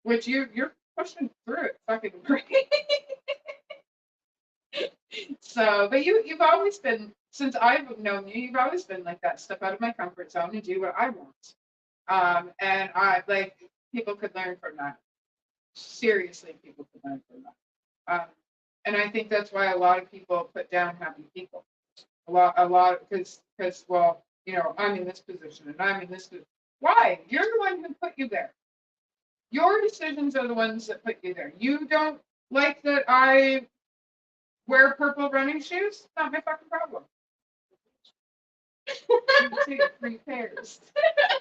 which you're pushing through it fucking great. So, but you've always been, since I've known you, you've always been like that. Step out of my comfort zone and do what I want. And I people could learn from that. Seriously, people could learn from that. And I think that's why a lot of people put down happy people. A lot, because I'm in this position and I'm in this. Why? You're the one who put you there. Your decisions are the ones that put you there. You don't like that I wear purple running shoes? Not my fucking problem. Me too, 3 pairs.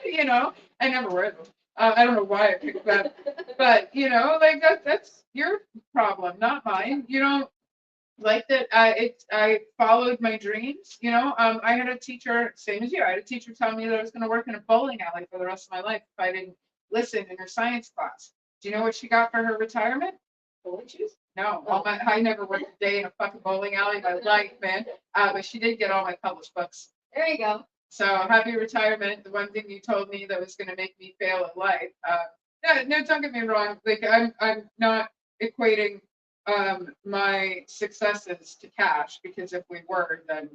You know, I never wear them. I don't know why I picked that, but you know, like that's your problem, not mine. You don't like that. I followed my dreams. You know, I had a teacher, same as you. I had a teacher tell me that I was going to work in a bowling alley for the rest of my life if I didn't listen in her science class. Do you know what she got for her retirement? Bowling shoes? No, I never worked a day in a fucking bowling alley in my life, man. But she did get all my published books. There you go. So happy retirement. The one thing you told me that was going to make me fail at life. No, don't get me wrong. Like I'm not equating my successes to cash, because if we were, then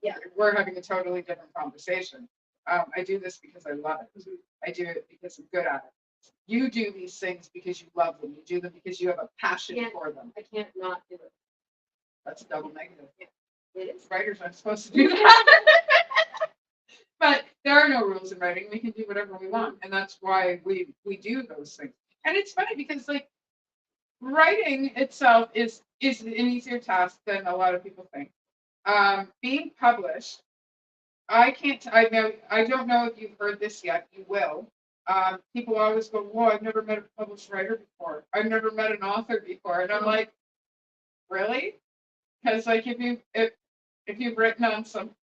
Yeah. we're having a totally different conversation. I do this because I love it. I do it because I'm good at it. You do these things because you love them. You do them because you have a passion for them. I can't not do it. That's a double negative. It is. Writers aren't supposed to do that. But there are no rules in writing. We can do whatever we want, and that's why we do those things. And it's funny because like writing itself is an easier task than a lot of people think. Being published, I can't. I don't know if you've heard this yet. You will. People always go, "Whoa, I've never met a published writer before. I've never met an author before," and I'm like, "Really?" Because like if you've written on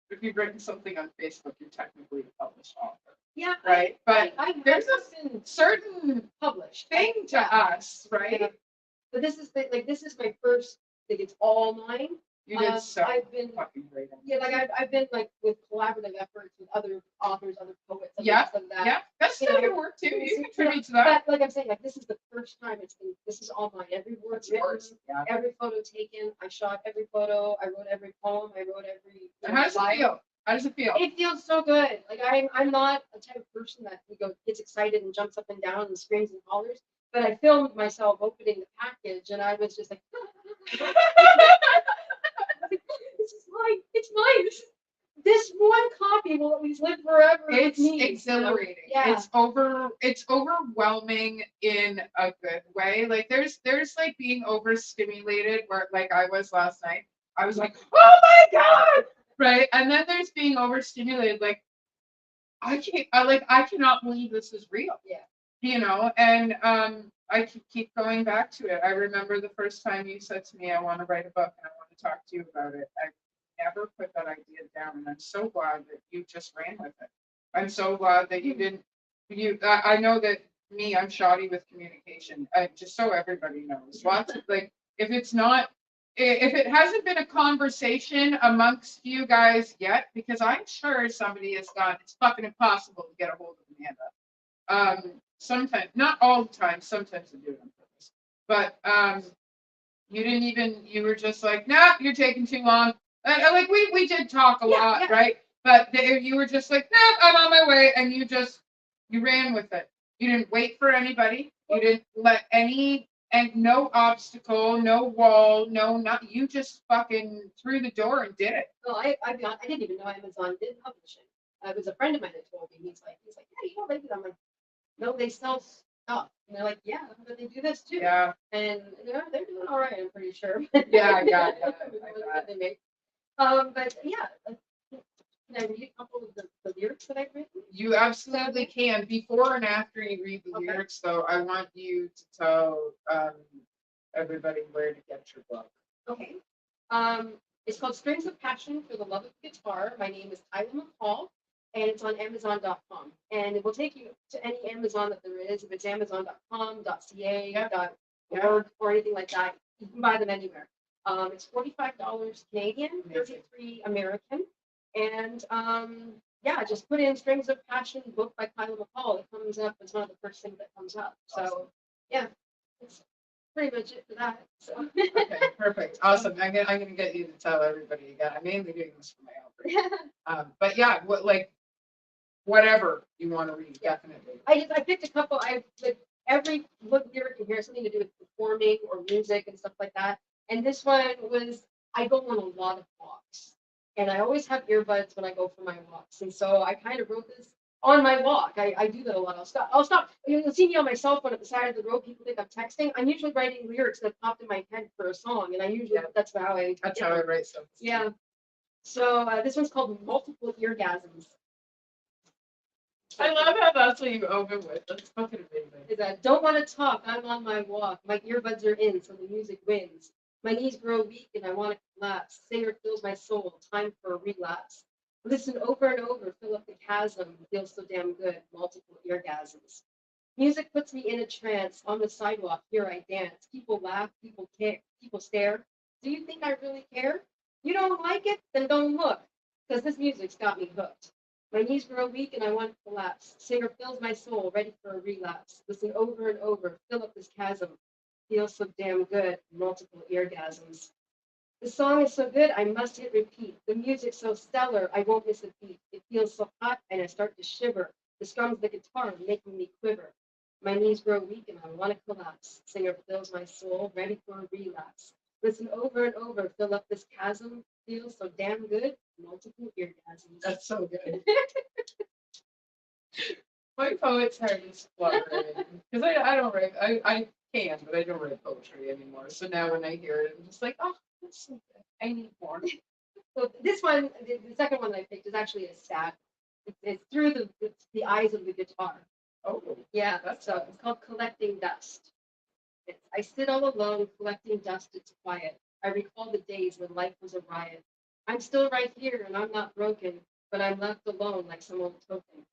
if you've written something on Facebook, you're technically a published author. Yeah. Right. But there's been a certain published thing to us, right? Yeah. But this is my first. Like it's all mine. You did so I've been fucking great. Yeah, like I've been like with collaborative efforts with other authors, other poets, and Yeah, stuff like that. Yeah, that's still your work too. You contribute to that. But like I'm saying, like this is the first time this is all mine. Every word That's written, yours. Yeah. every photo taken. I shot every photo. I wrote every poem. I wrote every. And how does it feel? How does it feel? It feels so good. Like I'm not a type of person that gets excited and jumps up and down and screams and hollers. But I filmed myself opening the package, and I was just like, "This is mine. It's mine. This one copy will at least live forever." It's with me. exhilarating. Yeah. It's overwhelming in a good way. Like there's like being overstimulated where like I was last night. I was like, oh my God. Right. And then there's being overstimulated, like I cannot believe this is real. Yeah. You know, and I keep going back to it. I remember the first time you said to me, I want to write a book and I want to talk to you about it. I never put that idea down, and I'm so glad that you just ran with it. I'm so glad that you didn't. I know that I'm shoddy with communication. Just so everybody knows, lots of like if it hasn't been a conversation amongst you guys yet, because I'm sure somebody has gone, it's fucking impossible to get a hold of Amanda. Sometimes, not all the time, sometimes I do it on purpose. But you were just like, nah, you're taking too long. Like we did talk a lot, right? But you were just like, nah, I'm on my way, and you ran with it. You didn't wait for anybody. You didn't let no obstacle, no wall, not you just fucking threw the door and did it. Well, I didn't even know Amazon did publishing. It was a friend of mine that told me. He's like, yeah, you know, they do. I'm like, no, they sell stuff. And they're like, yeah, but they do this too. Yeah. And they're doing all right, I'm pretty sure. Yeah. They make. But yeah, can I read a couple of the lyrics that I've written? You absolutely can. Before and after you read the lyrics, though, I want you to tell everybody where to get your book. Okay. It's called Strings of Passion for the Love of Guitar. My name is Kyla McCall, and it's on Amazon.com. And it will take you to any Amazon that there is. If it's Amazon.com, .ca, .org, or anything like that, you can buy them anywhere. It's $45 Canadian, $33 American. And just put in Strings of Passion book by Kyla McCall. It comes up. It's one of the first things that comes up. Awesome. So yeah, it's pretty much it for that. So. Okay, perfect. Awesome. I'm gonna get you to tell everybody again. I'm mainly doing this for my own. But yeah, whatever you want to read, definitely. I picked a couple. Every lyric in here has something to do with performing or music and stuff like that. And this one was, I go on a lot of walks. And I always have earbuds when I go for my walks. And so I kind of wrote this on my walk. I do that a lot. I'll stop. You'll see me on my cell phone at the side of the road. People think I'm texting. I'm usually writing lyrics that popped in my head for a song, and I usually that's how I. That's how I write stuff. Yeah. So this one's called Multiple Eargasms. I love how that's what you open with. That's fucking amazing. Is that don't want to talk. I'm on my walk. My earbuds are in, so the music wins. My knees grow weak and I want to collapse. Singer fills my soul. Time for a relapse. Listen over and over. Fill up the chasm. Feels so damn good. Multiple eargasms. Music puts me in a trance. On the sidewalk, here I dance. People laugh. People care. People stare. Do you think I really care? You don't like it? Then don't look. Because this music's got me hooked. My knees grow weak and I want to collapse. Singer fills my soul, ready for a relapse. Listen over and over, fill up this chasm. Feels so damn good, multiple eargasms. The song is so good, I must hit repeat. The music's so stellar, I won't miss a beat. It feels so hot and I start to shiver. The strums of the guitar making me quiver. My knees grow weak and I want to collapse. Singer fills my soul, ready for a relapse. Listen over and over, fill up this chasm. Feels so damn good, multiple eargasms. That's so good. My poet's heart is fluttering because I don't write. I can, but I don't write poetry anymore. So now when I hear it, I'm just like, oh, that's so good. I need more. So this one, the second one I picked is actually a sad. It's through the eyes of the guitar. Oh, Yeah, that's so it's called Collecting Dust. I sit all alone collecting dust. It's quiet. I recall the days when life was a riot. I'm still right here and I'm not broken, but I'm left alone like some old token.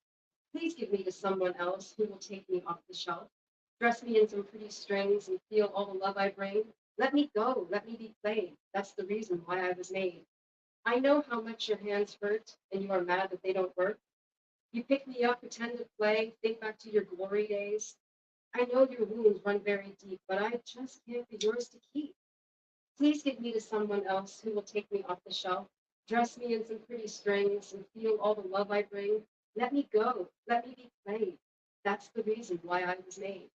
Please give me to someone else who will take me off the shelf, dress me in some pretty strings and feel all the love I bring. Let me go, let me be played. That's the reason why I was made. I know how much your hands hurt and you are mad that they don't work. You pick me up, pretend to play, think back to your glory days. I know your wounds run very deep, but I just can't be yours to keep. Please give me to someone else who will take me off the shelf, dress me in some pretty strings and feel all the love I bring. Let me go, let me be played. That's the reason why I was made.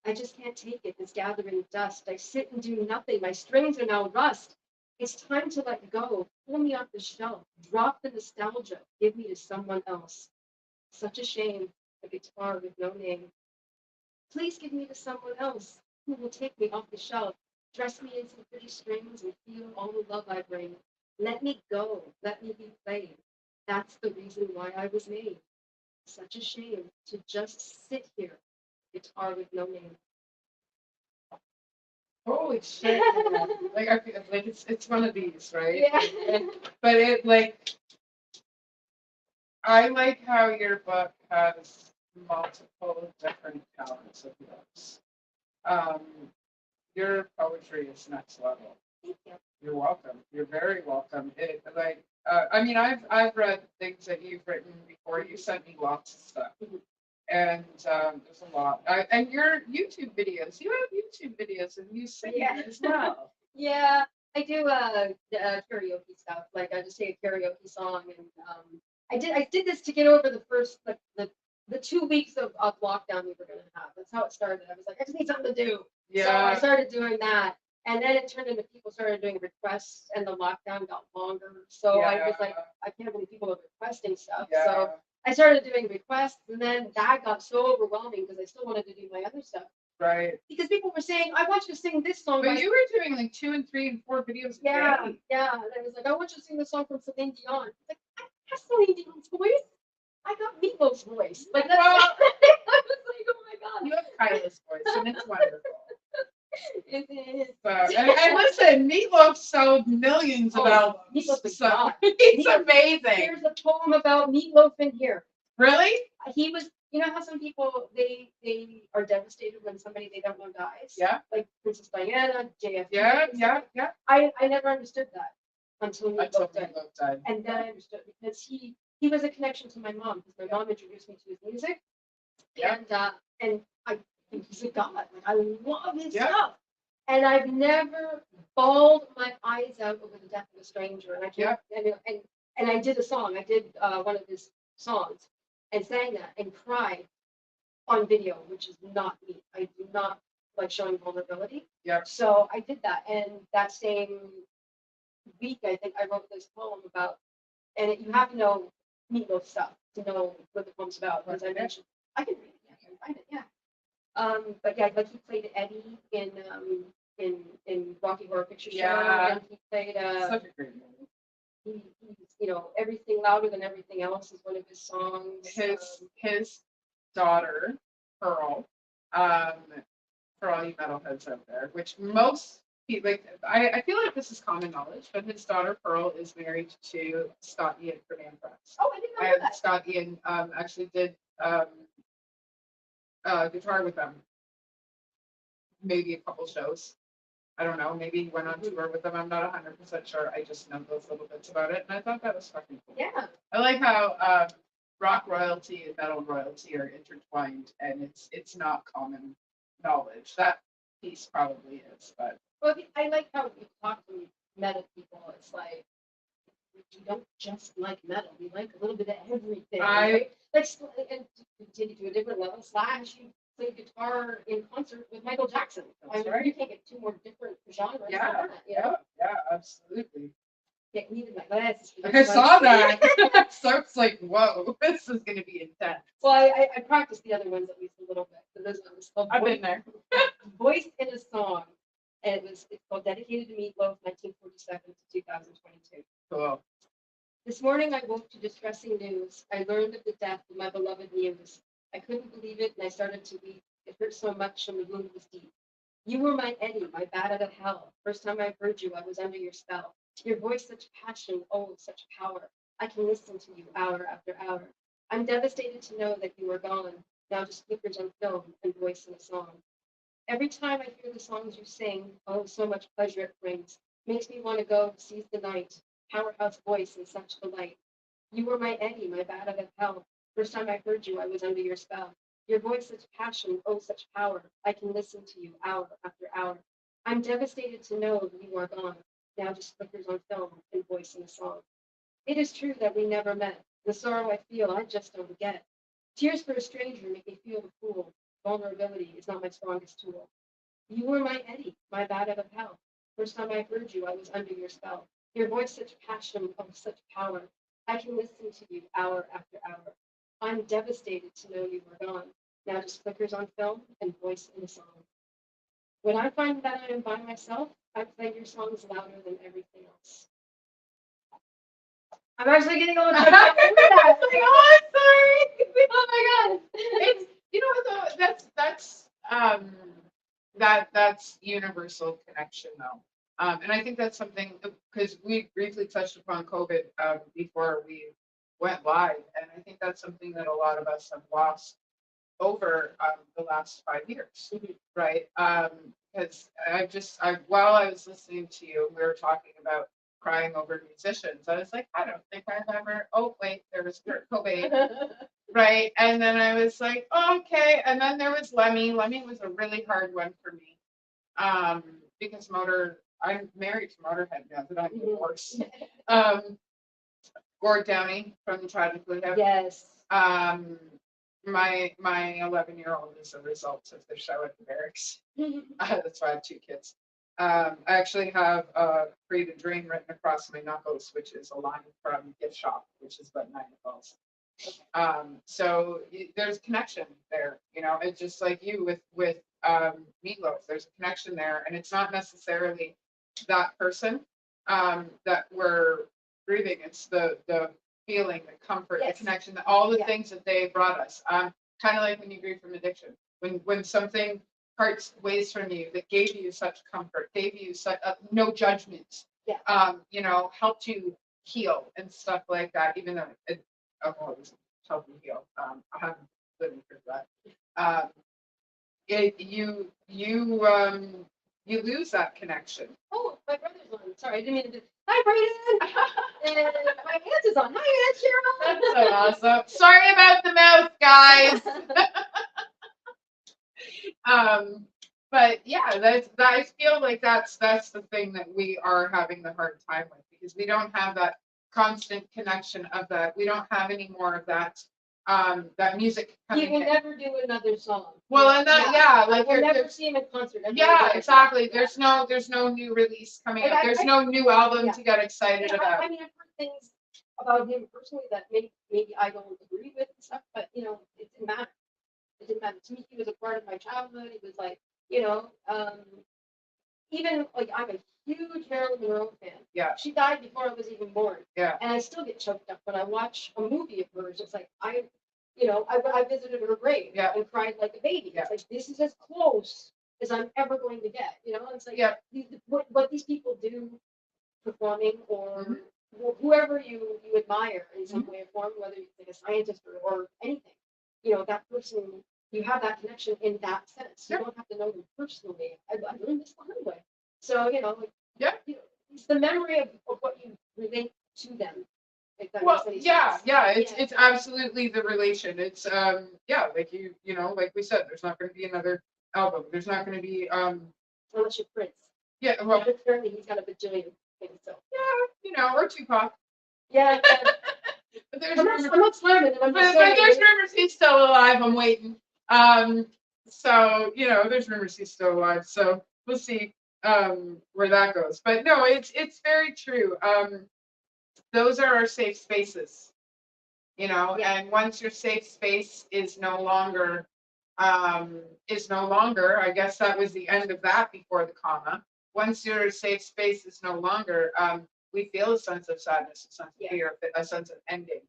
I just can't take it, this gathering dust. I sit and do nothing. My strings are now rust. It's time to let go. Pull me off the shelf. Drop the nostalgia. Give me to someone else. Such a shame, a guitar with no name. Please give me to someone else who will take me off the shelf, dress me in some pretty strings and feel all the love I bring. Let me go. Let me be played. That's the reason why I was made. Such a shame to just sit here, guitar with no name. holy shit! Man. Like I feel like it's one of these, right? Yeah. But it like I like how your book has multiple different talents of yours. Um, your poetry is next level. Thank you. You're welcome. You're very welcome. It like I mean I've read things that you've written before. You sent me lots of stuff, and there's a lot. And your YouTube videos. You have YouTube videos and you sing as well. Yeah, I do karaoke stuff. Like I just say a karaoke song, and I did this to get over the first the 2 weeks of lockdown we were gonna have. That's how it started. I was like, I just need something to do. Yeah. So I started doing that, and then it turned into people started doing requests, and the lockdown got longer. So I was like, I can't believe people are requesting stuff. Yeah. So I started doing requests, and then that got so overwhelming because I still wanted to do my other stuff. Right. Because people were saying, I want you to sing this song. But you were doing like 2 and 3 and 4 videos a Yeah, day. yeah. And I was like, I want you to sing the song from Celine Dion. Like, I have Celine Dion's voice. I got Meatloaf's voice. Like that's Well, I was like, oh my god. you have Kyla's voice, and it's wonderful. It is. So, and listen, Meatloaf sold millions of albums. Meatloaf is So God. he's Meatloaf- amazing. There's a poem about Meatloaf in here. Really? He was, you know how some people they are devastated when somebody they don't know dies? Yeah. Like Princess Diana, JFK. Yeah. I never understood that until Until Meatloaf died. Meatloaf died. And then I understood because he was a connection to my mom because my mom introduced me to his music. Yeah. And I think he's a god. Like I love his Yeah. stuff. And I've never bawled my eyes out over the death of a stranger. And I can't and I did a song. I did one of his songs and sang that and cried on video, which is not me. I do not like showing vulnerability. Yep. So I did that. And that same week, I think I wrote this poem about, and you have to know Meatloaf stuff to know what the poem's about. As I mentioned, I can read it. Yeah, I can find it. Yeah. But yeah, like he played Eddie in Rocky Horror Picture Show, Yeah. and he played Such a great movie. he's Everything Louder Than Everything Else is one of his songs. His daughter, Pearl, for all you metalheads out there, which most people, like, I feel like this is common knowledge, but his daughter Pearl is married to Scott Ian from Anthrax. Oh, I didn't know And that. Scott Ian actually did guitar with them, maybe a couple shows. I don't know. Maybe he went on tour with them. I'm not 100% sure. I just know those little bits about it, and I thought that was fucking cool. Yeah. I like how rock royalty and metal royalty are intertwined, and it's not common knowledge. That piece probably is, but Well, I like how we talk to metal people. It's like we don't just like metal. We like a little bit of everything. Right? Like, and to take it to a different level, Slash, you play guitar in concert with Michael Jackson. That's I mean, right. you can't get two more different genres than yeah, that, you know? yeah, absolutely. Yeah, needed my glasses. I saw that. So it's like, whoa, this is gonna be intense. Well, I practiced the other ones at least a little bit. So this one was called I've been there. Voice in a Song. And it's called Dedicated to Meatloaf, 1947 to 2022. Cool. This morning I woke to distressing news. I learned of the death of my beloved Muse. I couldn't believe it and I started to weep. It hurt so much and the wound was deep. You were my Eddie, my bat out of hell. First time I heard you, I was under your spell. Your voice, such passion, oh, such power. I can listen to you hour after hour. I'm devastated to know that you are gone. Now just flickers on film and voice in a song. Every time I hear the songs you sing, oh, so much pleasure it brings. Makes me want to go seize the night. Powerhouse voice and such delight. You were my Eddie, my bat out of hell. First time I heard you, I was under your spell. Your voice, such passion, oh, such power. I can listen to you hour after hour. I'm devastated to know that you are gone. Now just flickers on film and voice in a song. It is true that we never met. The sorrow I feel, I just don't get. Tears for a stranger make me feel the fool. Vulnerability is not my strongest tool. You were my Eddie, my bat out of hell. First time I heard you, I was under your spell. Your voice, such passion, of such power. I can listen to you hour after hour. I'm devastated to know you were gone. Now just flickers on film and voice in a song. When I find that I am by myself, I play your songs louder than everything else. I'm actually getting a little choked up with that. Oh, I'm sorry. Oh my god. It's what though, that's universal connection though. And I think that's something because we briefly touched upon COVID before we went live, and I think that's something that a lot of us have lost over the last 5 years, right? Because while I was listening to you, we were talking about crying over musicians. I was like, I don't think I've ever. Oh wait, there was Kurt Cobain, right? And then I was like, oh, okay. And then there was Lemmy. Lemmy was a really hard one for me, because I'm married to Motorhead now that I'm divorced. Gord Downey from the Tragic Blue Heaven. Yes. My 11-year-old is a result of the show at the barracks. That's why I have 2 kids. I actually have Create a Dream written across my knuckles, which is a line from Gift Shop, which is what Niagara Falls. So there's a connection there, it's just like you with Meatloaf. There's a connection there, and it's not necessarily that person that we're grieving. It's the feeling, the comfort, Yes. the connection, all the Yeah. things that they brought us. Kind of like when you grieve from addiction, when something parts ways from you that gave you such comfort, gave you such no judgment, helped you heal and stuff like that. Even though alcohol doesn't help you heal, I haven't lived through that. You lose that connection. Oh, my brother's on. Sorry, I didn't mean to. Hi, Brayden. And my aunt is on. Hi, Aunt Cheryl. That's so awesome. Sorry about the mouth, guys. But yeah, I feel like that's the thing that we are having the hard time with, because we don't have that constant connection of that. We don't have any more of that music He coming will in. never do another song. Well, and that, like we'll never there's see him in concert. yeah, exactly. There's no new release coming Like, up. There's no new album yeah. to get excited about. I mean, I've heard things about him personally that maybe I don't agree with and stuff, but you know, it didn't matter. It didn't matter to me. He was a part of my childhood. He was like, you know, even like I'm a huge Marilyn Monroe fan. Yeah. She died before I was even born. Yeah. And I still get choked up when I watch a movie of hers. It's like I visited her grave Yeah. and cried like a baby. Yeah. It's like this is as close as I'm ever going to get. You know, it's like Yeah. what these people do performing or whoever you admire in some way or form, whether it's like a scientist or anything, you know, that person, you have that connection in that sense. You don't have to know them personally. I learned this the hard way. So, you know, like, you know, it's the memory of what you relate to them. If that Well, makes any yeah, sense. yeah, it's absolutely the relation. It's yeah, like you know, like we said, there's not going to be another album. There's not going to be Unless you're Prince. yeah, well, apparently he's got a bajillion things. So yeah, you know, or Tupac. yeah. But there's I'm not slamming him. I'm but just saying. there's rumors he's still alive. I'm waiting. So you know, there's rumors he's still alive. So we'll see where that goes. But no, it's very true. Those are our safe spaces, you know, and once your safe space is no longer, I guess that was the end of that before the comma. Once your safe space is no longer, we feel a sense of sadness, a sense of fear, a sense of ending.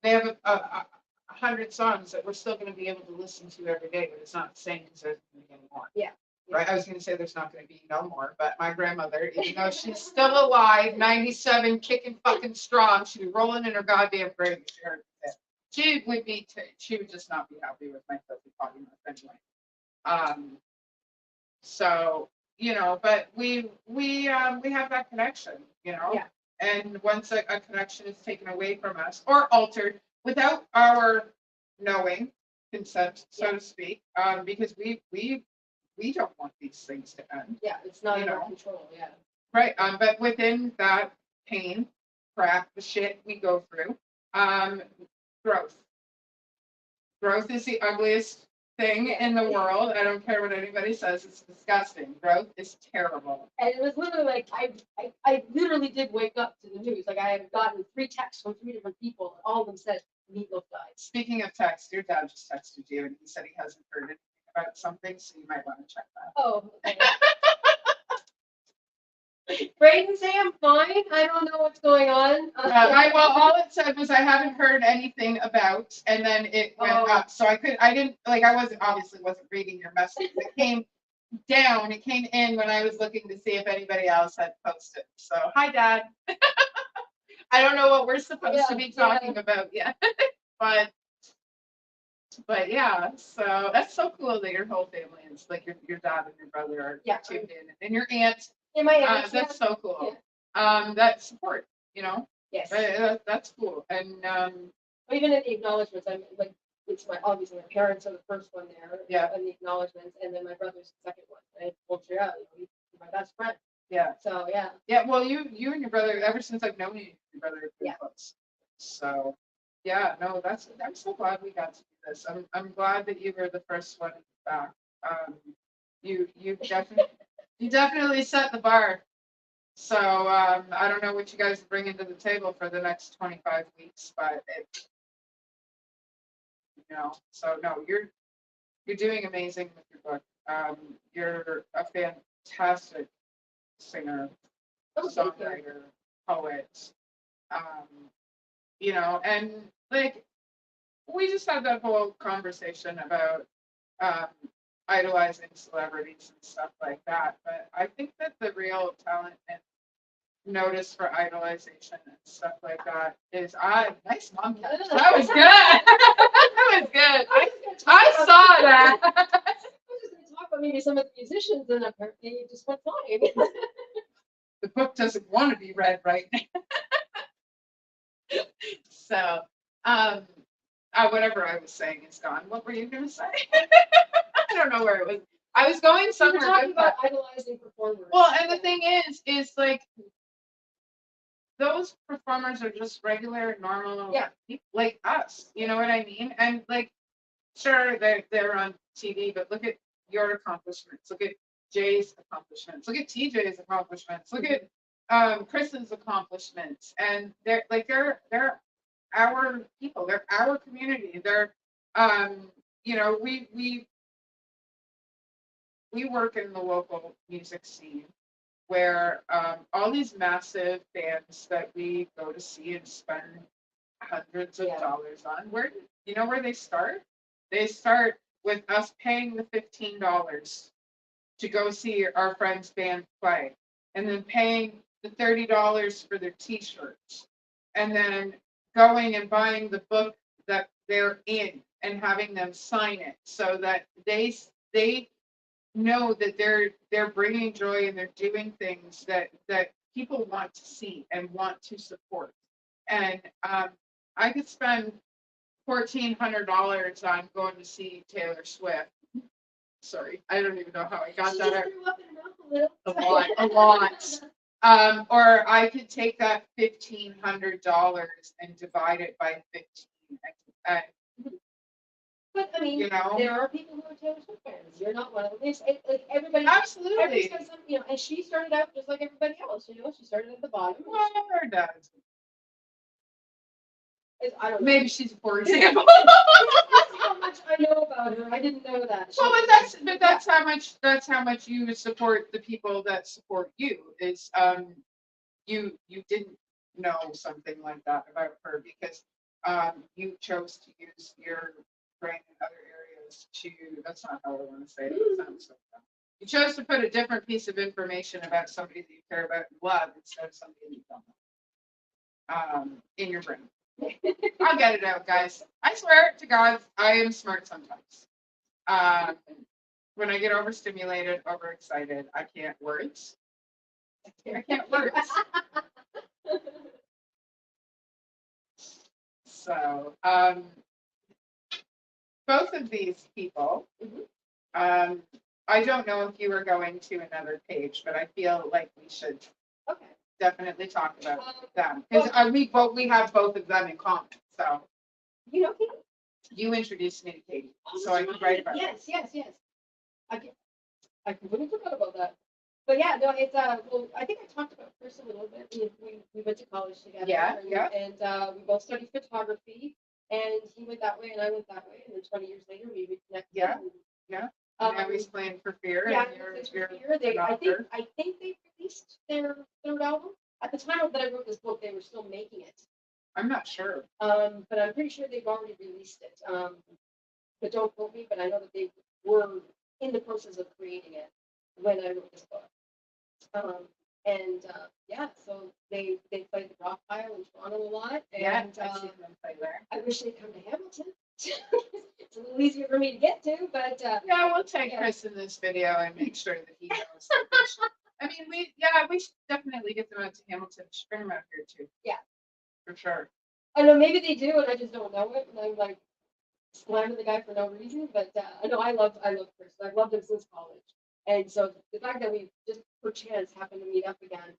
They have a 100 songs that we're still going to be able to listen to every day, but it's not the same because there's anymore. Yeah. Right, I was going to say there's not going to be no more, but my grandmother, even though she's still alive, 97, kicking fucking strong, she'd be rolling in her goddamn grave. She would be, she would just not be happy with my filthy potty mouth anyway. So you know, but we have that connection, you know, and once a connection is taken away from us or altered without our knowing consent, so to speak, because we don't want these things to end. Yeah, it's not in our control. Yeah. Right. But within that pain, crap, the shit we go through, growth. Growth is the ugliest thing in the world. I don't care what anybody says. It's disgusting. Growth is terrible. And it was literally like I literally did wake up to the news. Like I had gotten 3 texts from 3 different people. All of them said Meatloaf died. Speaking of text, your dad just texted you and he said he hasn't heard anything about something, so you might want to check that. Oh. Okay. Braden, say I'm fine. I don't know what's going on. Well, all it said was I haven't heard anything about, and then it went up. So I didn't obviously wasn't reading your message. It came down. It came in when I was looking to see if anybody else had posted. So hi, Dad. I don't know what we're supposed to be talking about yet, but yeah. So that's so cool that your whole family is like your dad and your brother are tuned in, and your aunt. Yeah, my aunt. That's so cool. Yeah. That support, you know. Yes. That's cool. And even in the acknowledgements, I'm like, it's obviously my parents are the first one there. Yeah. And the acknowledgements, and then my brother's the second one. And you know, he's my best friend. Yeah. So yeah. Yeah. Well, you and your brother, ever since I've known you, your brother have been close. So yeah, no, I'm so glad we got to do this. I'm glad that you were the first one back. You definitely set the bar. So I don't know what you guys are bringing to the table for the next 25 weeks, but you know, so no, you're doing amazing with your book. You're a fantastic singer, songwriter, poet. You know, and like we just had that whole conversation about idolizing celebrities and stuff like that. But I think that the real talent and notice for idolization and stuff like that is nice mom catch. That was good. That was good. I saw that. I was just going to talk about maybe some of the musicians, and apparently it just went flying. The book doesn't want to be read right now. So, whatever I was saying is gone. What were you going to say? I don't know where it was. I was going somewhere. We were talking about idolizing performers. Well, and the thing is like those performers are just regular, normal people like us. You know what I mean? And like, sure, they're on TV, but look at your accomplishments. Look at Jay's accomplishments. Look at TJ's accomplishments. Look at Kristen's accomplishments, and they're our people, they're our community. They're you know, we work in the local music scene where all these massive bands that we go to see and spend hundreds of dollars on, where you know where they start? They start with us paying the $15 to go see our friend's band play, and then paying the $30 for their T-shirts, and then going and buying the book that they're in and having them sign it so that they know that they're bringing joy and they're doing things that people want to see and want to support. And I could spend $1,400 on going to see Taylor Swift. Sorry, I don't even know how I got that out. A lot. Or I could take that $1,500 and divide it by 15. And, But I mean, you know, there are people who are Taylor Swift fans. You're not one of them. Like everybody, absolutely. everybody's got some, you know. And she started out just like everybody else. You know, she started at the bottom. Well, her does. I don't know. Maybe she's a poor example. That's how much I know about her. I didn't know that. Well, but that's how much you support the people that support you. Is you didn't know something like that about her because you chose to use your brain in other areas to. That's not how I want to say it. It sounds so dumb. You chose to put a different piece of information about somebody that you care about and love instead of somebody you don't know. In your brain. I'll get it out, guys. I swear to God, I am smart sometimes. When I get overstimulated, overexcited, I can't words. I can't words. So, both of these people, I don't know if you are going to another page, but I feel like we should definitely talk about them because we have both of them in common. So, you know, Katie? You introduced me to Katie, so I can write about it. Yes. I completely forgot about that. But yeah, no, it's well, I think I talked about Chris a little bit. We went to college together. Yeah. And we both studied photography, and he went that way and I went that way, and then 20 years later we reconnected. Yeah. Now he's playing for Fear. Yeah, and you're Fear. I think they released their third album. At the time that I wrote this book, they were still making it. I'm not sure. But I'm pretty sure they've already released it. But don't quote me, but I know that they were in the process of creating it when I wrote this book. Yeah, so they played the Rock Pile in Toronto a lot. And I've seen them play there. I wish they'd come to Hamilton. It's a little easier for me to get to, but yeah, we'll take Chris in this video and make sure that he knows. I mean, we should definitely get them out to Hamilton. Should bring them out here too. Yeah, for sure. I know maybe they do, and I just don't know it, and I'm like slamming the guy for no reason. But no, I love Chris. I've loved him since college, and so the fact that we just perchance happened to meet up again,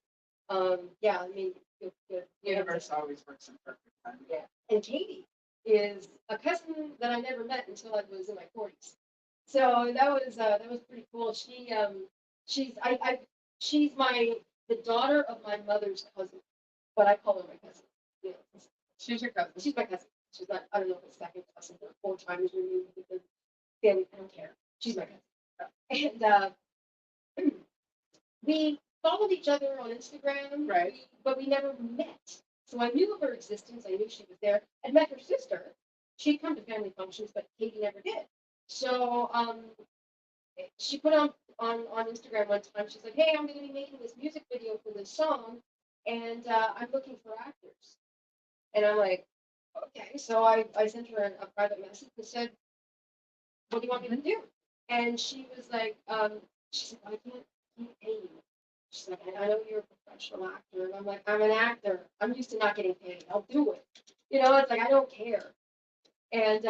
yeah, I mean, the universe always works in perfect time. Yeah, and Katie is a cousin that I never met until I was in my 40s. So that was pretty cool. She's the daughter of my mother's cousin, but I call her my cousin. Yeah. She's your cousin. She's my cousin. She's not. I don't know if it's second cousin or 4 times removed with the family. I don't care. She's my cousin. And we followed each other on Instagram, right? But we never met. So I knew of her existence. I knew she was there. I met her sister. She'd come to family functions, but Katie never did. So she put on Instagram one time. She's like, "Hey, I'm going to be making this music video for this song, and I'm looking for actors." And I'm like, "Okay." So I sent her a private message and said, "What do you want me to do?" And she was like, "She said, I can't pay you." She's like, "I know you're a professional actor." And I'm like, "I'm an actor. I'm used to not getting paid. I'll do it." You know, it's like, I don't care. And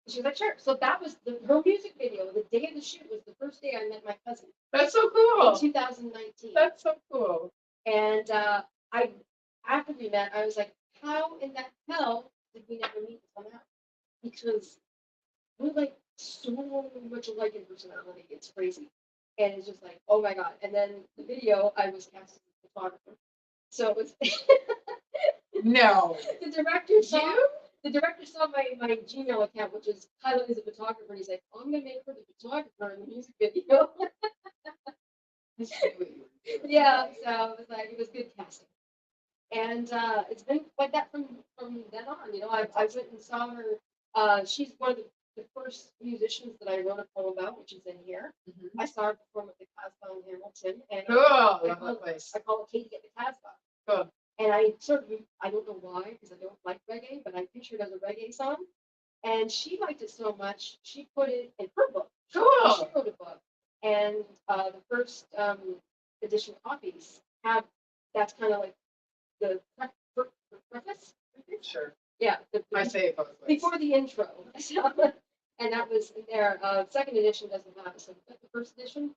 she was like, "Sure." So that was her music video. The day of the shoot was the first day I met my cousin. That's so cool. In 2019. That's so cool. And after we met, I was like, how in the hell did we never meet until now? Because we're like so much alike in personality. It's crazy. And it's just like, oh my God. And then the video, I was cast as a photographer. So it was No. the director saw You? the director saw my Gmail account, which is Kyla is a photographer, and he's like, oh, I'm gonna make her the photographer in the music video. Yeah, so it was like it was good casting. And it's been like that from then on. You know, I went and saw her. She's one of the first musicians that I wrote a poem about, which is in here. I saw her perform at the Casbah in Hamilton, and Cool. Love that place. I call it Katie at the Casbah. Cool. And I sort of, I don't know why, because I don't like reggae, but I pictured it as a reggae song. And she liked it so much, she put it in her book. Cool. She wrote a book. And the first edition copies have, that's kind of like the preface. Sure. Yeah. I say it both ways. Before the intro. So, and that was in there. Second edition doesn't have it. So the first edition,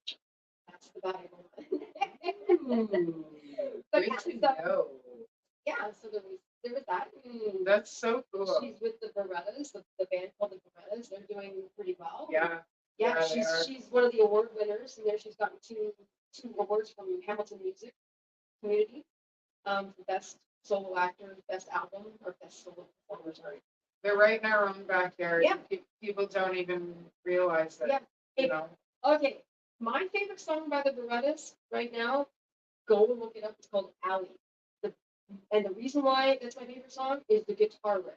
that's the valuable one. But Good to yeah, know. yeah, so there was that. That's so cool. She's with the Berettas, the band called the Berettas. They're doing pretty well. Yeah. Yeah, Yeah, they are. she's one of the award winners, and there she's gotten two awards from Hamilton Music Community, for best solo actor, best album, or best solo performer. Sorry. They're right in our own backyard. Yeah. People don't even realize that. Yeah. You know. Okay, my favorite song by the Berettas right now, go and look it up. It's called Alley. And the reason why that's my favorite song is the guitar riff.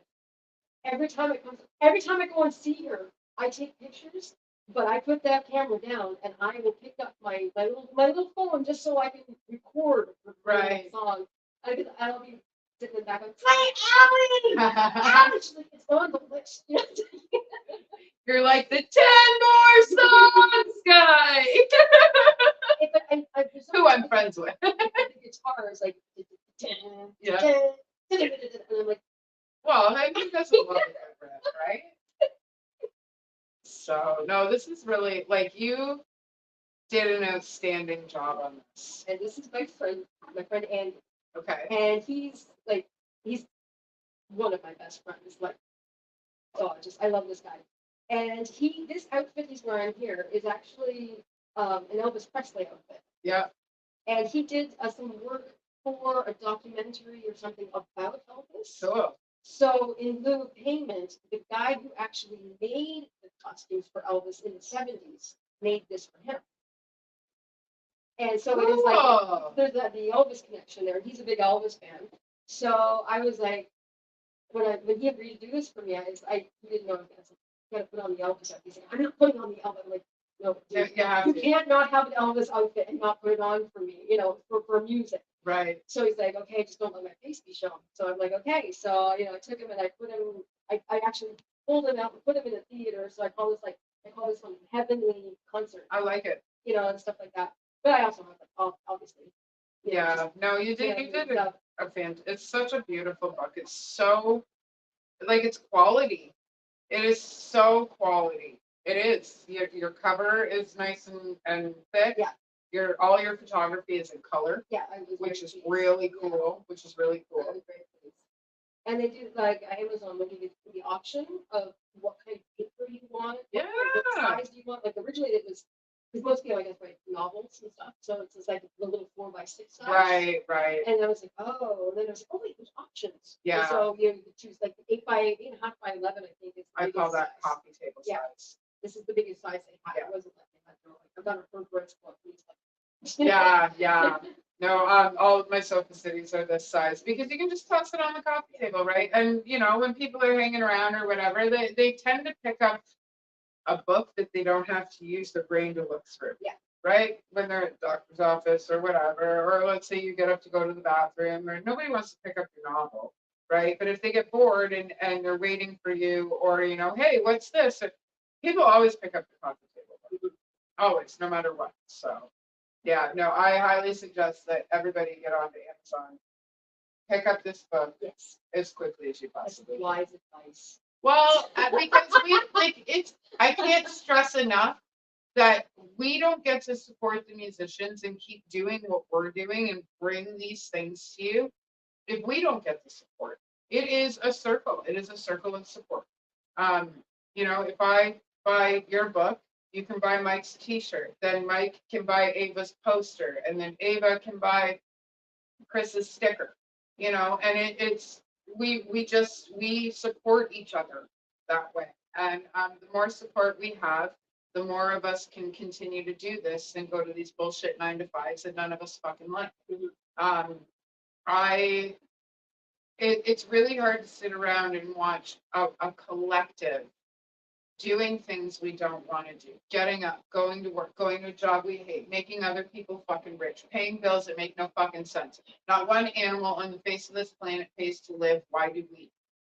Every time I go and see her, I take pictures, but I put that camera down and I will pick up my little phone just so I can record the song. I'll be sitting in the back, like, play Alley! She's like, it's on the list. You're like the 10 more songs guy. Who I'm friends with. The guitar is like, Yeah. and I'm like, Well, I think that's a love riff, right? So no, this is really like you did an outstanding job on this. and this is my friend Andy. Okay. And he's one of my best friends. Like, oh, I love this guy. And this outfit he's wearing here is actually an Elvis Presley outfit. Yeah. And he did some work for a documentary or something about Elvis. Cool. So in lieu of payment, the guy who actually made the costumes for Elvis in the 70s made this for him. And so it is like there's the Elvis connection there. He's a big Elvis fan. So I was like, when he agreed to do this for me, he didn't know. I was like, you gotta put on the Elvis outfit. He's like, I'm not putting on the Elvis. I'm like, no, you can't not have an Elvis outfit and not put it on for me, for music. Right. So he's like, okay, just don't let my face be shown. So I'm like, okay. So, I took him and I put him, I actually pulled him out and put him in a theater. So I call this one Heavenly Concert. I like it. And stuff like that. But I also have, like, obviously. Yeah. No, you did a fan. It's such a beautiful book. It's so, like, it's quality. It is so quality. It is. Your cover is nice and thick. Yeah. All your photography is in color. Yeah, which is really cool. Which is really cool. And they do, like, Amazon will give you the option of what kind of paper you want. Yeah. What size do you want? Like, originally it was, because most people, I guess, write novels and stuff. So it's just like the little 4x6 size. Right. And I was like, oh, and then I was like, oh wait, there's options. Yeah. And so you could choose like 8.5 by 11, I think is the I call that size. coffee table size. This is the biggest size they had. It wasn't like they had I've got a Burberry book. Yeah. No, all of my sofa cities are this size because you can just toss it on the coffee table, right? And when people are hanging around or whatever, they tend to pick up a book that they don't have to use their brain to look through. Yeah. Right? When they're at the doctor's office or whatever, or let's say you get up to go to the bathroom, or nobody wants to pick up your novel, right? But if they get bored and they're waiting for you, or hey, what's this? People always pick up the coffee table. Always, no matter what. So yeah, no, I highly suggest that everybody get onto Amazon. Pick up this book as quickly as you possibly can. Wise advice. Well, because I can't stress enough that we don't get to support the musicians and keep doing what we're doing and bring these things to you if we don't get the support. It is a circle. It is a circle of support. If I buy your book, you can buy Mike's t-shirt. Then Mike can buy Ava's poster. And then Ava can buy Chris's sticker, you know, and it's we support each other that way. And the more support we have, the more of us can continue to do this and go to these bullshit 9 to 5s that none of us fucking like. Um, I it's really hard to sit around and watch a collective doing things we don't want to do, getting up, going to work, going to a job we hate, making other people fucking rich, paying bills that make no fucking sense. Not one animal on the face of this planet pays to live. Why do we?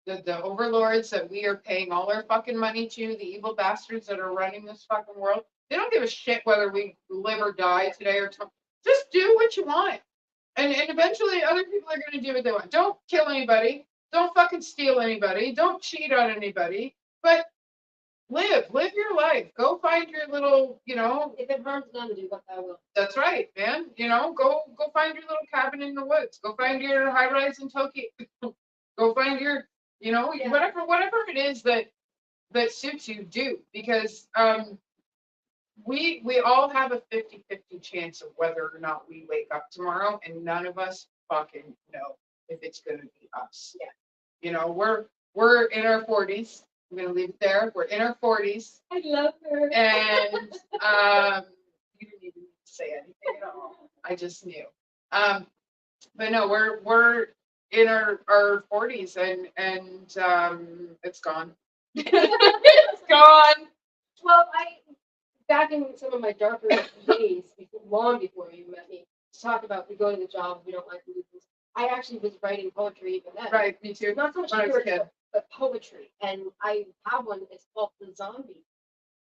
The overlords that we are paying all our fucking money to, the evil bastards that are running this fucking world, they don't give a shit whether we live or die today or tomorrow. Just do what you want. And eventually other people are going to do what they want. Don't kill anybody. Don't fucking steal anybody. Don't cheat on anybody. But live your life. Go find your little, you know. If it harms none, do what I will. That's right, man. You know, go find your little cabin in the woods. Go find your high rise in Tokyo. Go find your, you know, whatever it is that suits you, do. Because we all have a 50-50 chance of whether or not we wake up tomorrow, and none of us fucking know if it's gonna be us. Yeah. You know, we're in our 40s. I'm gonna leave it there. We're in our 40s. I love her. And you didn't even say anything at all. I just knew. But no, we're in our 40s, and it's gone. It's gone. Well, back in some of my darker days, long before you met me, to talk about we go to the job, we don't like to do things. I actually was writing poetry even then. Right, me too. Not so much lyrics, but poetry. And I have one, it's called The Zombie.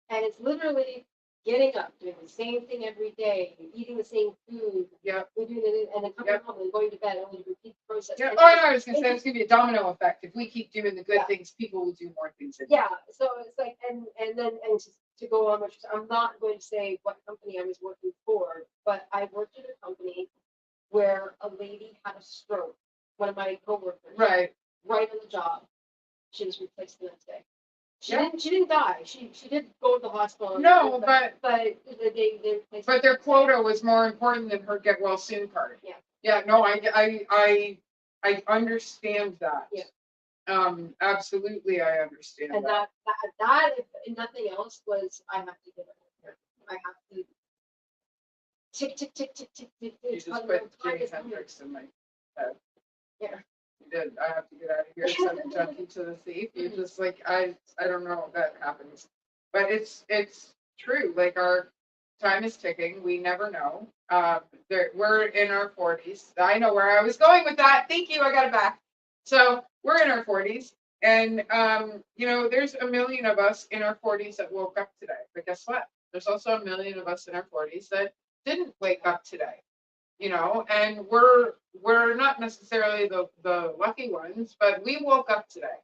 And it's literally getting up, doing the same thing every day, eating the same food. Yeah. We're doing it, and then coming home and going to bed, only to repeat the process. Yeah. Oh, no, I was going to say it's going to be a domino effect. If we keep doing the good things, people will do more things. Yeah. So it's like, and then to go on, which I'm not going to say what company I was working for, but I worked at a company where a lady had a stroke. One of my coworkers. Right on the job. She was replaced the next day. She didn't die. She did go to the hospital. No, but they replaced. But their quota was more important than her get well soon card. Yeah. Yeah. No, I understand that. Yeah. Absolutely, I understand. And that if nothing else was, I have to get it. I have to tick tick tick tick tick tick. You just put Jimi Hendrix in my head. Yeah. You did. I have to get out of here. Send a junkie to the thief. You're just like I don't know if that happens, but it's true. Like our time is ticking. We never know. We're in our 40s. I know where I was going with that. Thank you. I got it back. So we're in our 40s, and you know, there's a million of us in our 40s that woke up today. But guess what? There's also a million of us in our 40s that didn't wake up today. You know, and we're not necessarily the lucky ones, but we woke up today.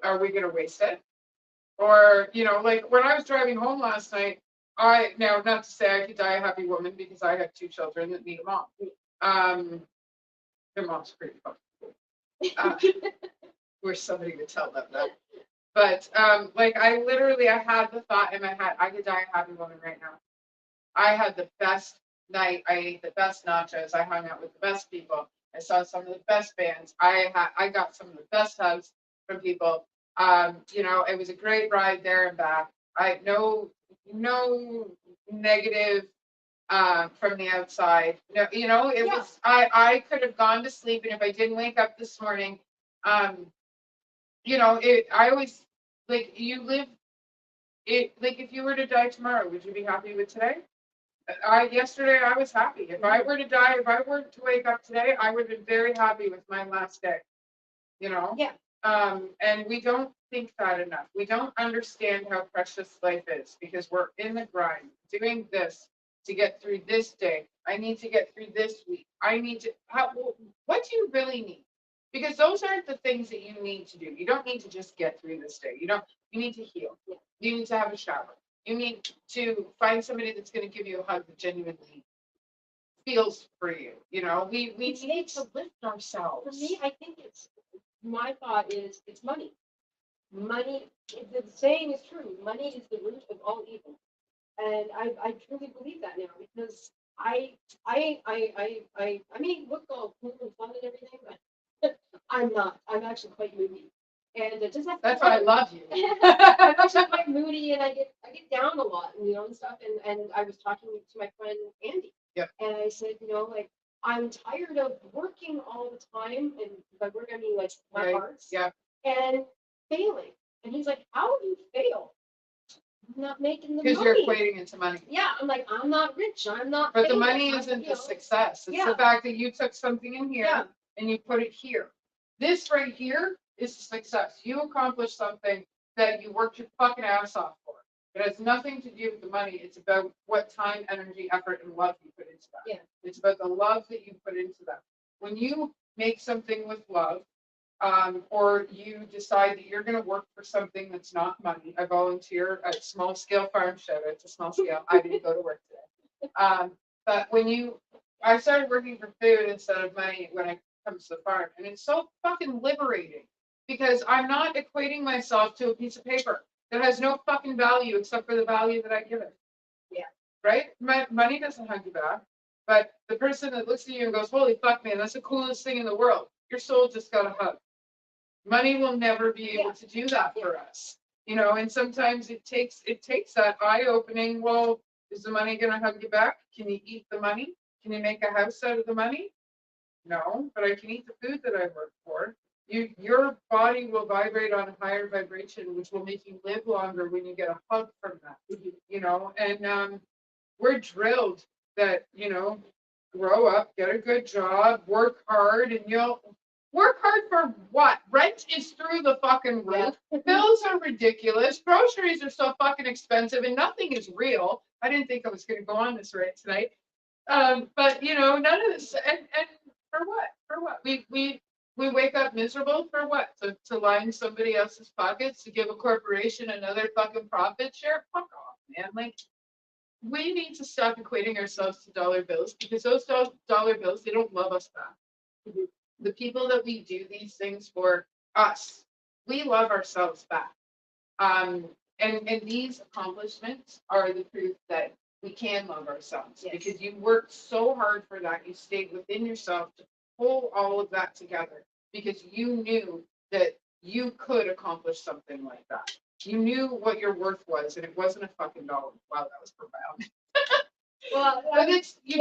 Are we gonna waste it? Or, you know, like when I was driving home last night, now not to say I could die a happy woman because I have 2 children that need a mom. Their mom's pretty fucking cool. Wish somebody would tell them that. But like I had the thought in my head, I could die a happy woman right now. I had the best night. I ate the best nachos. I hung out with the best people. I saw some of the best bands. I got some of the best hugs from people. You know, it was a great ride there and back. I no negative from the outside. No, you know, it was I could have gone to sleep, and if I didn't wake up this morning, you know, I always like you live it like if you were to die tomorrow, would you be happy with today? Yesterday I was happy. If I were to die, if I were to wake up today, I would have been very happy with my last day. You know? Yeah. And we don't think that enough. We don't understand how precious life is because we're in the grind, doing this to get through this day. I need to get through this week. I need to what do you really need? Because those aren't the things that you need to do. You don't need to just get through this day. You need to heal. Yeah. You need to have a shower. You need to find somebody that's going to give you a hug that genuinely feels for you. You know, we need to lift ourselves. For me, I think my thought is it's money. Money, the saying is true. Money is the root of all evil. And I truly believe that now because I I mean, look all cool and fun and everything, but I'm not. I'm actually quite moody, and it just That's why I love you. I'm actually quite moody, and I get down a lot, and stuff. And I was talking to my friend Andy, Yep. and I said, like, I'm tired of working all the time, and by work I mean like my Right. hearts, Yeah. and failing. And he's like, how do you fail? I'm not making the Because money. you're equating it to money. Yeah, I'm like, I'm not rich. I'm not. But the famous. money isn't the success. It's the fact that you took something in here and you put it here. This right here is a success. You accomplished something that you worked your fucking ass off for. It has nothing to do with the money. It's about what time, energy, effort, and love you put into that. Yeah. It's about the love that you put into that. When you make something with love, or you decide that you're going to work for something that's not money. I volunteer at small scale farm show. It's a small scale. I didn't go to work today. But I started working for food instead of money when it comes to the farm. And it's so fucking liberating because I'm not equating myself to a piece of paper that has no fucking value except for the value that I give it. Yeah. Right? Money doesn't hug you back. But the person that looks at you and goes, holy fuck, man, that's the coolest thing in the world. Your soul just got a hug. Money will never be able to do that for us, and sometimes it takes that eye-opening, well, is the money going to hug you back? Can you eat the money? Can you make a house out of the money? No, but I can eat the food that I work for. Your body will vibrate on a higher vibration, which will make you live longer when you get a hug from that, and we're drilled that, grow up, get a good job, work hard, and you'll work hard for what? Rent is through the fucking roof. Yeah. Bills are ridiculous. Groceries are so fucking expensive, and nothing is real. I didn't think I was going to go on this right tonight. But none of this. And for what? For what? We wake up miserable for what? To line somebody else's pockets, to give a corporation another fucking profit share? Fuck off, man. Like, we need to stop equating ourselves to dollar bills because those dollar bills, they don't love us back. Mm-hmm. The people that we do these things for, us, we love ourselves back. And these accomplishments are the proof that we can love ourselves because you worked so hard for that. You stayed within yourself to pull all of that together because you knew that you could accomplish something like that. You knew what your worth was, and it wasn't a fucking dollar. Wow, that was profound. Well, but it's do,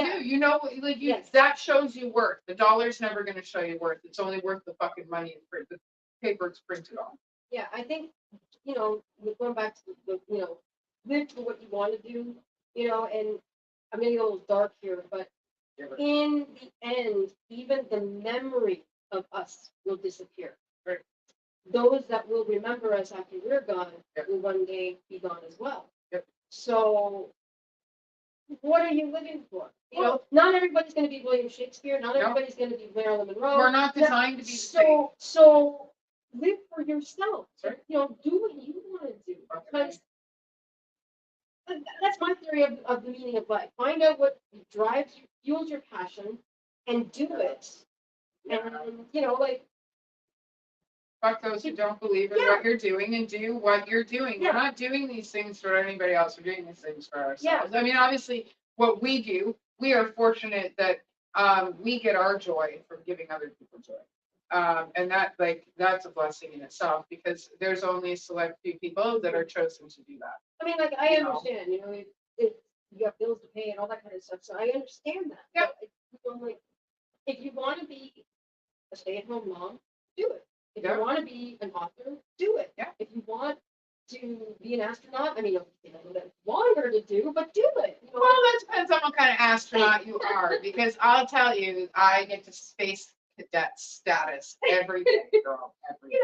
that shows you worth. The dollar's never going to show you worth. It's only worth the fucking money and the paper it's printed on. Yeah, I think, going back to live for what you want to do, and I'm getting a little dark here, but in the end, even the memory of us will disappear. Right. Those that will remember us after we're gone will one day be gone as well. Yep. So what are you living for? Not everybody's going to be William Shakespeare. Not everybody's going to be Marilyn Monroe. We're not designed to be so live for yourself. Right. Do what you want to do. Because that's my theory of the meaning of life. Find out what drives you, fuels your passion, and do it. And fuck those who don't believe in what you're doing and do what you're doing. We're not doing these things for anybody else. We're doing these things for ourselves. I mean, obviously, what we do, we are fortunate that we get our joy from giving other people joy. And that's a blessing in itself because there's only a select few people that are chosen to do that. I mean, I understand, if you have bills to pay and all that kind of stuff. So I understand that. Yeah. But, if you want to be a stay-at-home mom, do it. If you want to be an author, do it. Yeah. If you want to be an astronaut, I mean, that's longer to do, but do it. Well, that depends on what kind of astronaut you are, because I'll tell you, I get to space cadet status every day, girl. Every day.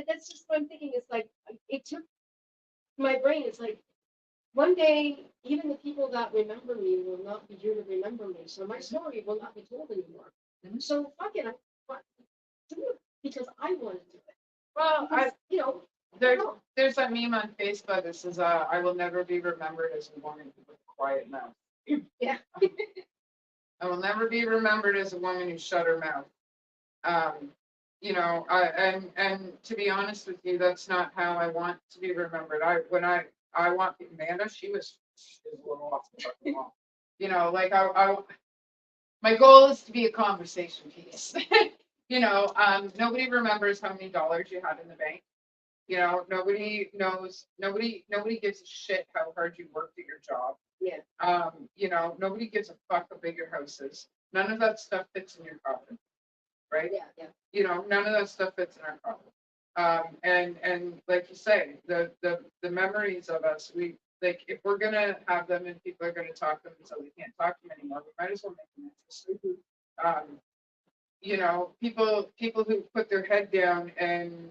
That's just what I'm thinking. It's like it took my brain. It's like one day, even the people that remember me will not be here to remember me, so my story will not be told anymore. Mm-hmm. So fuck it, I do it because I want to do it. Well, there's a meme on Facebook that says, "I will never be remembered as a woman with a quiet mouth." Yeah. I will never be remembered as a woman who shut her mouth. And to be honest with you, that's not how I want to be remembered. I want Amanda. She was a little off the fucking wall. My goal is to be a conversation piece. Nobody remembers how many dollars you had in the bank. Nobody knows, nobody gives a shit how hard you worked at your job. Yeah. Nobody gives a fuck how big your house is. None of that stuff fits in your coffin, right? Yeah. None of that stuff fits in our coffin. And like you say, the memories of us, we like if we're gonna have them and people are gonna talk to them until we can't talk to them anymore, we might as well make them interesting. People who put their head down and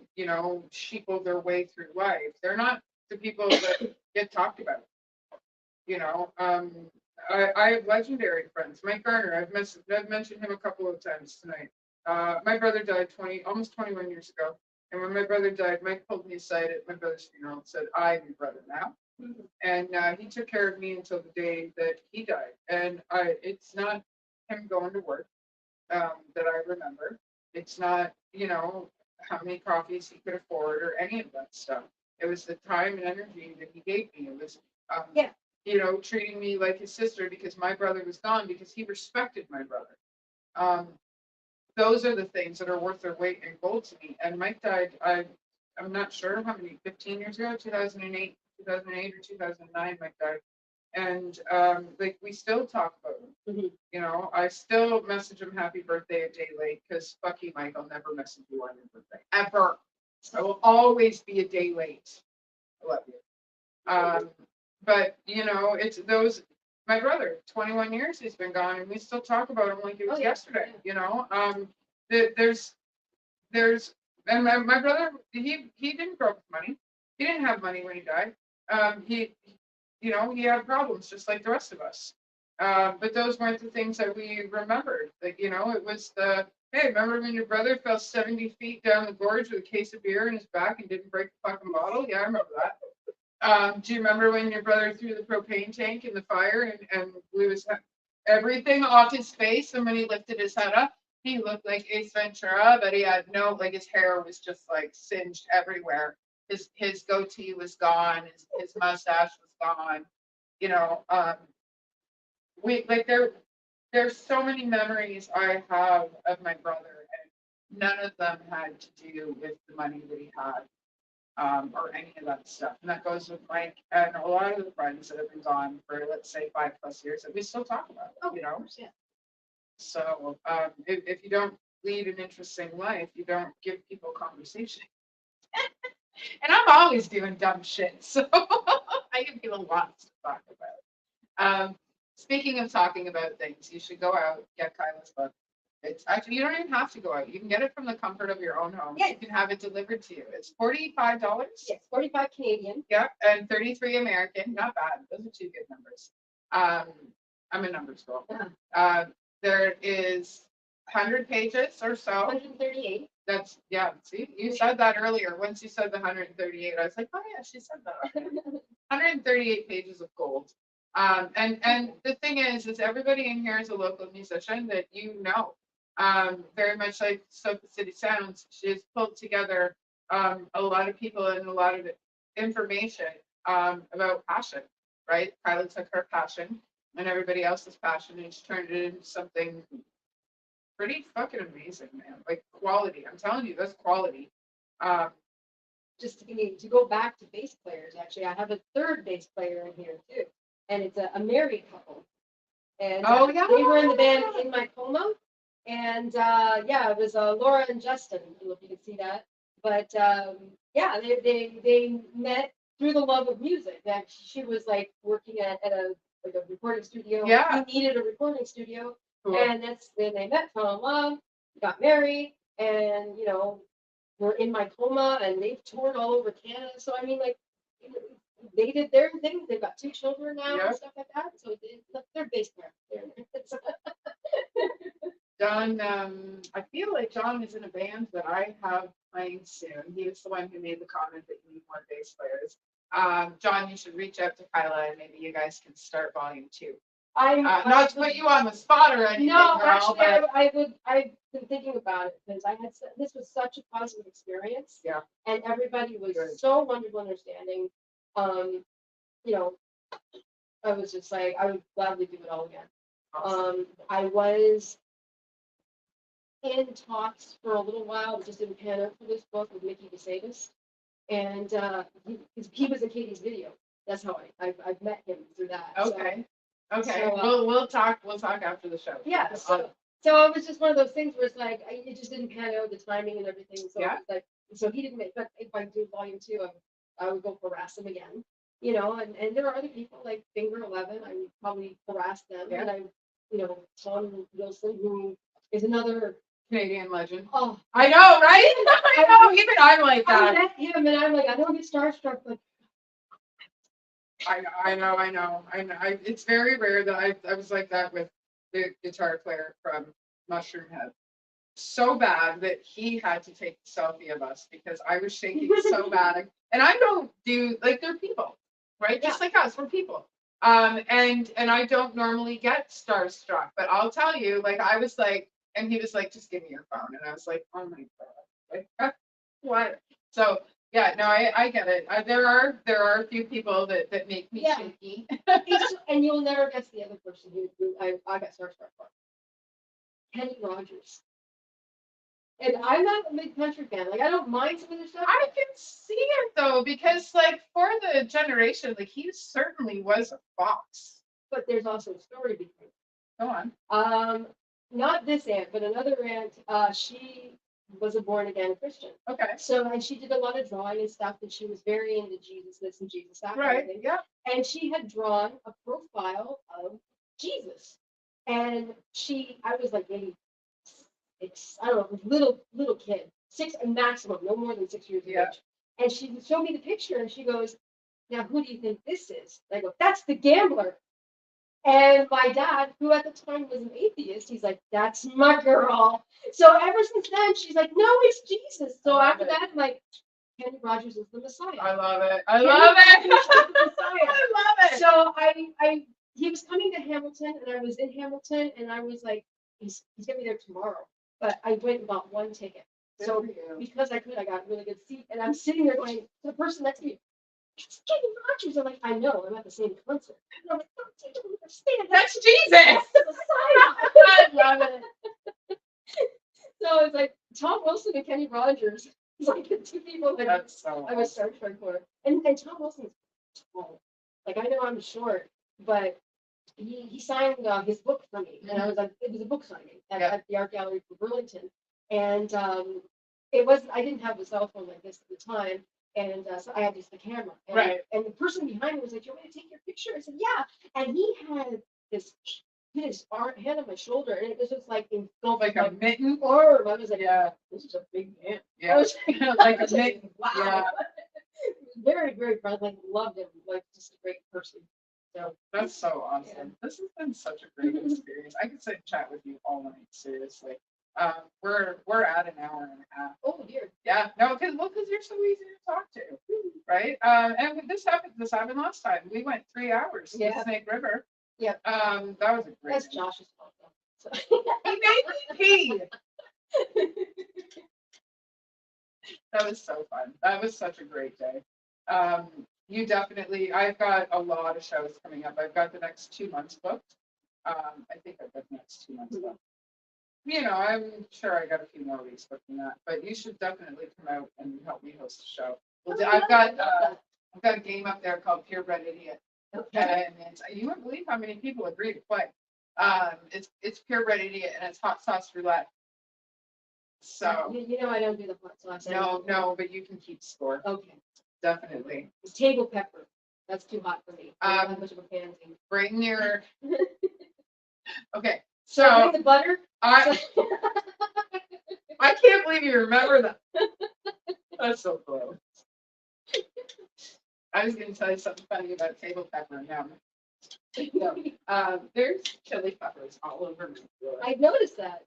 sheeple their way through life, they're not the people that get talked about. I have legendary friends. Mike Garner, I've mentioned him a couple of times tonight. My brother died almost 21 years ago. And when my brother died, Mike pulled me aside at my brother's funeral and said, I'm your brother now. Mm-hmm. And he took care of me until the day that he died. And it's not him going to work that I remember. It's not, how many coffees he could afford or any of that stuff. It was the time and energy that he gave me. It was, treating me like his sister because my brother was gone because he respected my brother. Those are the things that are worth their weight in gold to me. And Mike died, I'm not sure how many, 15 years ago, 2008 or 2009, Mike died. And we still talk about him. Mm-hmm. I still message him happy birthday a day late because fuck you, Mike, I'll never message you on your birthday. Ever. I will always be a day late. I love you. But it's those. My brother, 21 years he's been gone, and we still talk about him like it was yesterday. There's, and my brother, he didn't grow up with money. He didn't have money when he died. He had problems just like the rest of us. But those weren't the things that we remembered. It was hey, remember when your brother fell 70 feet down the gorge with a case of beer in his back and didn't break the fucking bottle? Yeah, I remember that. Do you remember when your brother threw the propane tank in the fire and blew everything off his face? And when he lifted his head up, he looked like Ace Ventura, but he had his hair was just singed everywhere. His goatee was gone. His mustache was gone. There's so many memories I have of my brother, and none of them had to do with the money that he had. Or any of that stuff. And that goes with Mike and a lot of the friends that have been gone for, let's say, 5+ years that we still talk about. Yeah. So if you don't lead an interesting life, you don't give people conversation. And I'm always doing dumb shit, so I give people lots to talk about. Speaking of talking about things, you should go out, get Kyla's book. It's actually, you don't even have to go out. You can get it from the comfort of your own home. Yeah. You can have it delivered to you. It's $45. Yes, 45 Canadian. Yeah, and 33 American. Not bad. Those are two good numbers. I'm a numbers girl. Uh-huh. There is 100 pages or so. 138. That's, yeah, see, you said that earlier. Once you said the 138, I was like, oh yeah, she said that. 138 pages of gold. And the thing is everybody in here is a local musician that very much like Sofa City Sounds. She has pulled together a lot of people and a lot of information about passion, right? Kyla took her passion and everybody else's passion and she turned it into something pretty fucking amazing, man. Like quality. I'm telling you, that's quality. Just to go back to bass players, actually, I have a third bass player in here too. And it's a married couple. And they were in the band In My Coma. And it was Laura and Justin. I don't know if you can see that. But they met through the love of music. That she was working at a recording studio. Yeah. He needed a recording studio. Cool. And that's when they met, fell in love, got married, and were In My Coma, and they've toured all over Canada. So I mean, they did their thing. They've got 2 children now and stuff like that. So they're bass players. John, I feel like John is in a band that I have playing soon. He was the one who made the comment that you need more bass players. John, you should reach out to Kyla and maybe you guys can start volume 2. Not to put you on the spot or anything. No, girl, actually, I've been thinking about it because this was such a positive experience. Yeah. And everybody was so wonderful, understanding. I was just I would gladly do it all again. Awesome. I was in talks for a little while, but just didn't pan out for this book with Mickey DeSatis. And he was in Katie's video. That's how I've met him through that. Okay. Okay. So, We'll talk after the show. yeah. So it was just one of those things where it's like it just didn't pan out, the timing and everything. So Yeah. it's like, so he didn't make. But if I do volume 2, I would go harass him again. You know, and there are other people like Finger 11. I would probably harass them. Yeah. And Tom Wilson, who is another Canadian legend. Oh, I know, right? I know. Even I'm like I that. met him and I'm like, I don't get starstruck, but I know. It's very rare that I was like that with the guitar player from Mushroom Head. So bad that he had to take a selfie of us because I was shaking so bad. And I don't do like they're people, right? Just like us, we're people. And I don't normally get starstruck, but I'll tell you, like I was like, and he was like, just give me your phone, and I was like, oh my god, like what? So yeah, no, I get it. There are a few people that make me shaky. And you'll never guess the other person who I got starstruck for. Kenny Rogers. And I'm not a big country fan. Like I don't mind some of their stuff. I can see it though, because like for the generation, like he certainly was a fox. But there's also a story between them. Go on. Not this aunt, but another aunt. She was a born again Christian. Okay. So and she did a lot of drawing and stuff, and she was very into Jesus this and Jesus that. Right. Yeah. And she had drawn a profile of Jesus, and I was like maybe I don't know, little kid, 6 maximum, no more than 6 years of age. And she showed me the picture, and she goes, "Now, who do you think this is?" And I go, "That's the gambler." And my dad, who at the time was an atheist, he's like, "That's my girl." So ever since then, she's like, "No, it's Jesus." So after that, I'm like, Kenny Rogers is the Messiah. I love it. I love it. I love it. So he was coming to Hamilton, and I was in Hamilton, and I was like, he's gonna be there tomorrow. But I went and bought one ticket. So because I could, I got a really good seat, and I'm sitting there going to the person next to me, "It's Kenny Rogers." I'm like, "I know, I'm at the same concert." And I'm like, "You don't understand. That's Jesus. That's the Messiah." I love it. So it's like Tom Wilson and Kenny Rogers. It's like the two people that I was Star Trek for. And Tom Wilson's tall. Like I know I'm short, but he signed his book for me, and I was like, it was a book signing at the Art Gallery for Burlington, and I didn't have a cell phone like this at the time, and so I had just the camera, and the person behind me was like, "Do you want me to take your picture?" I said, "Yeah," and he had his hand on my shoulder, and it was just like engulfed like a mitten arm. I was like, yeah, this is a big man. Yeah, like a mitten. Wow. Yeah. Very, very friendly. Loved him. Like just a great person. So that's so awesome. Yeah. This has been such a great experience. I could sit and chat with you all night, seriously. We're at an hour and a half. Oh dear. Yeah, no, because you're so easy to talk to, right? And this happened last time. We went 3 hours to Snake River. Yeah. That was a great. That's Josh's fault though. So. He made me pee. That was so fun. That was such a great day. You definitely, I've got a lot of shows coming up. I've got the next 2 months booked. I think I've got the next 2 months booked. You know, I'm sure I got a few more weeks booked than that, but you should definitely come out and help me host a show. I've got a game up there called Purebred Idiot. Okay. And you wouldn't believe how many people agree to play. It's Purebred Idiot and it's hot sauce roulette. So you know I don't do the hot sauce. No, but you can keep score. Okay. Definitely. It's table pepper. That's too hot for me. I'm not much of a pansy. Bring your. Okay. So bring the butter. I can't believe you remember that. That's so close. I was going to tell you something funny about table pepper now. No, there's chili peppers all over me. I noticed that.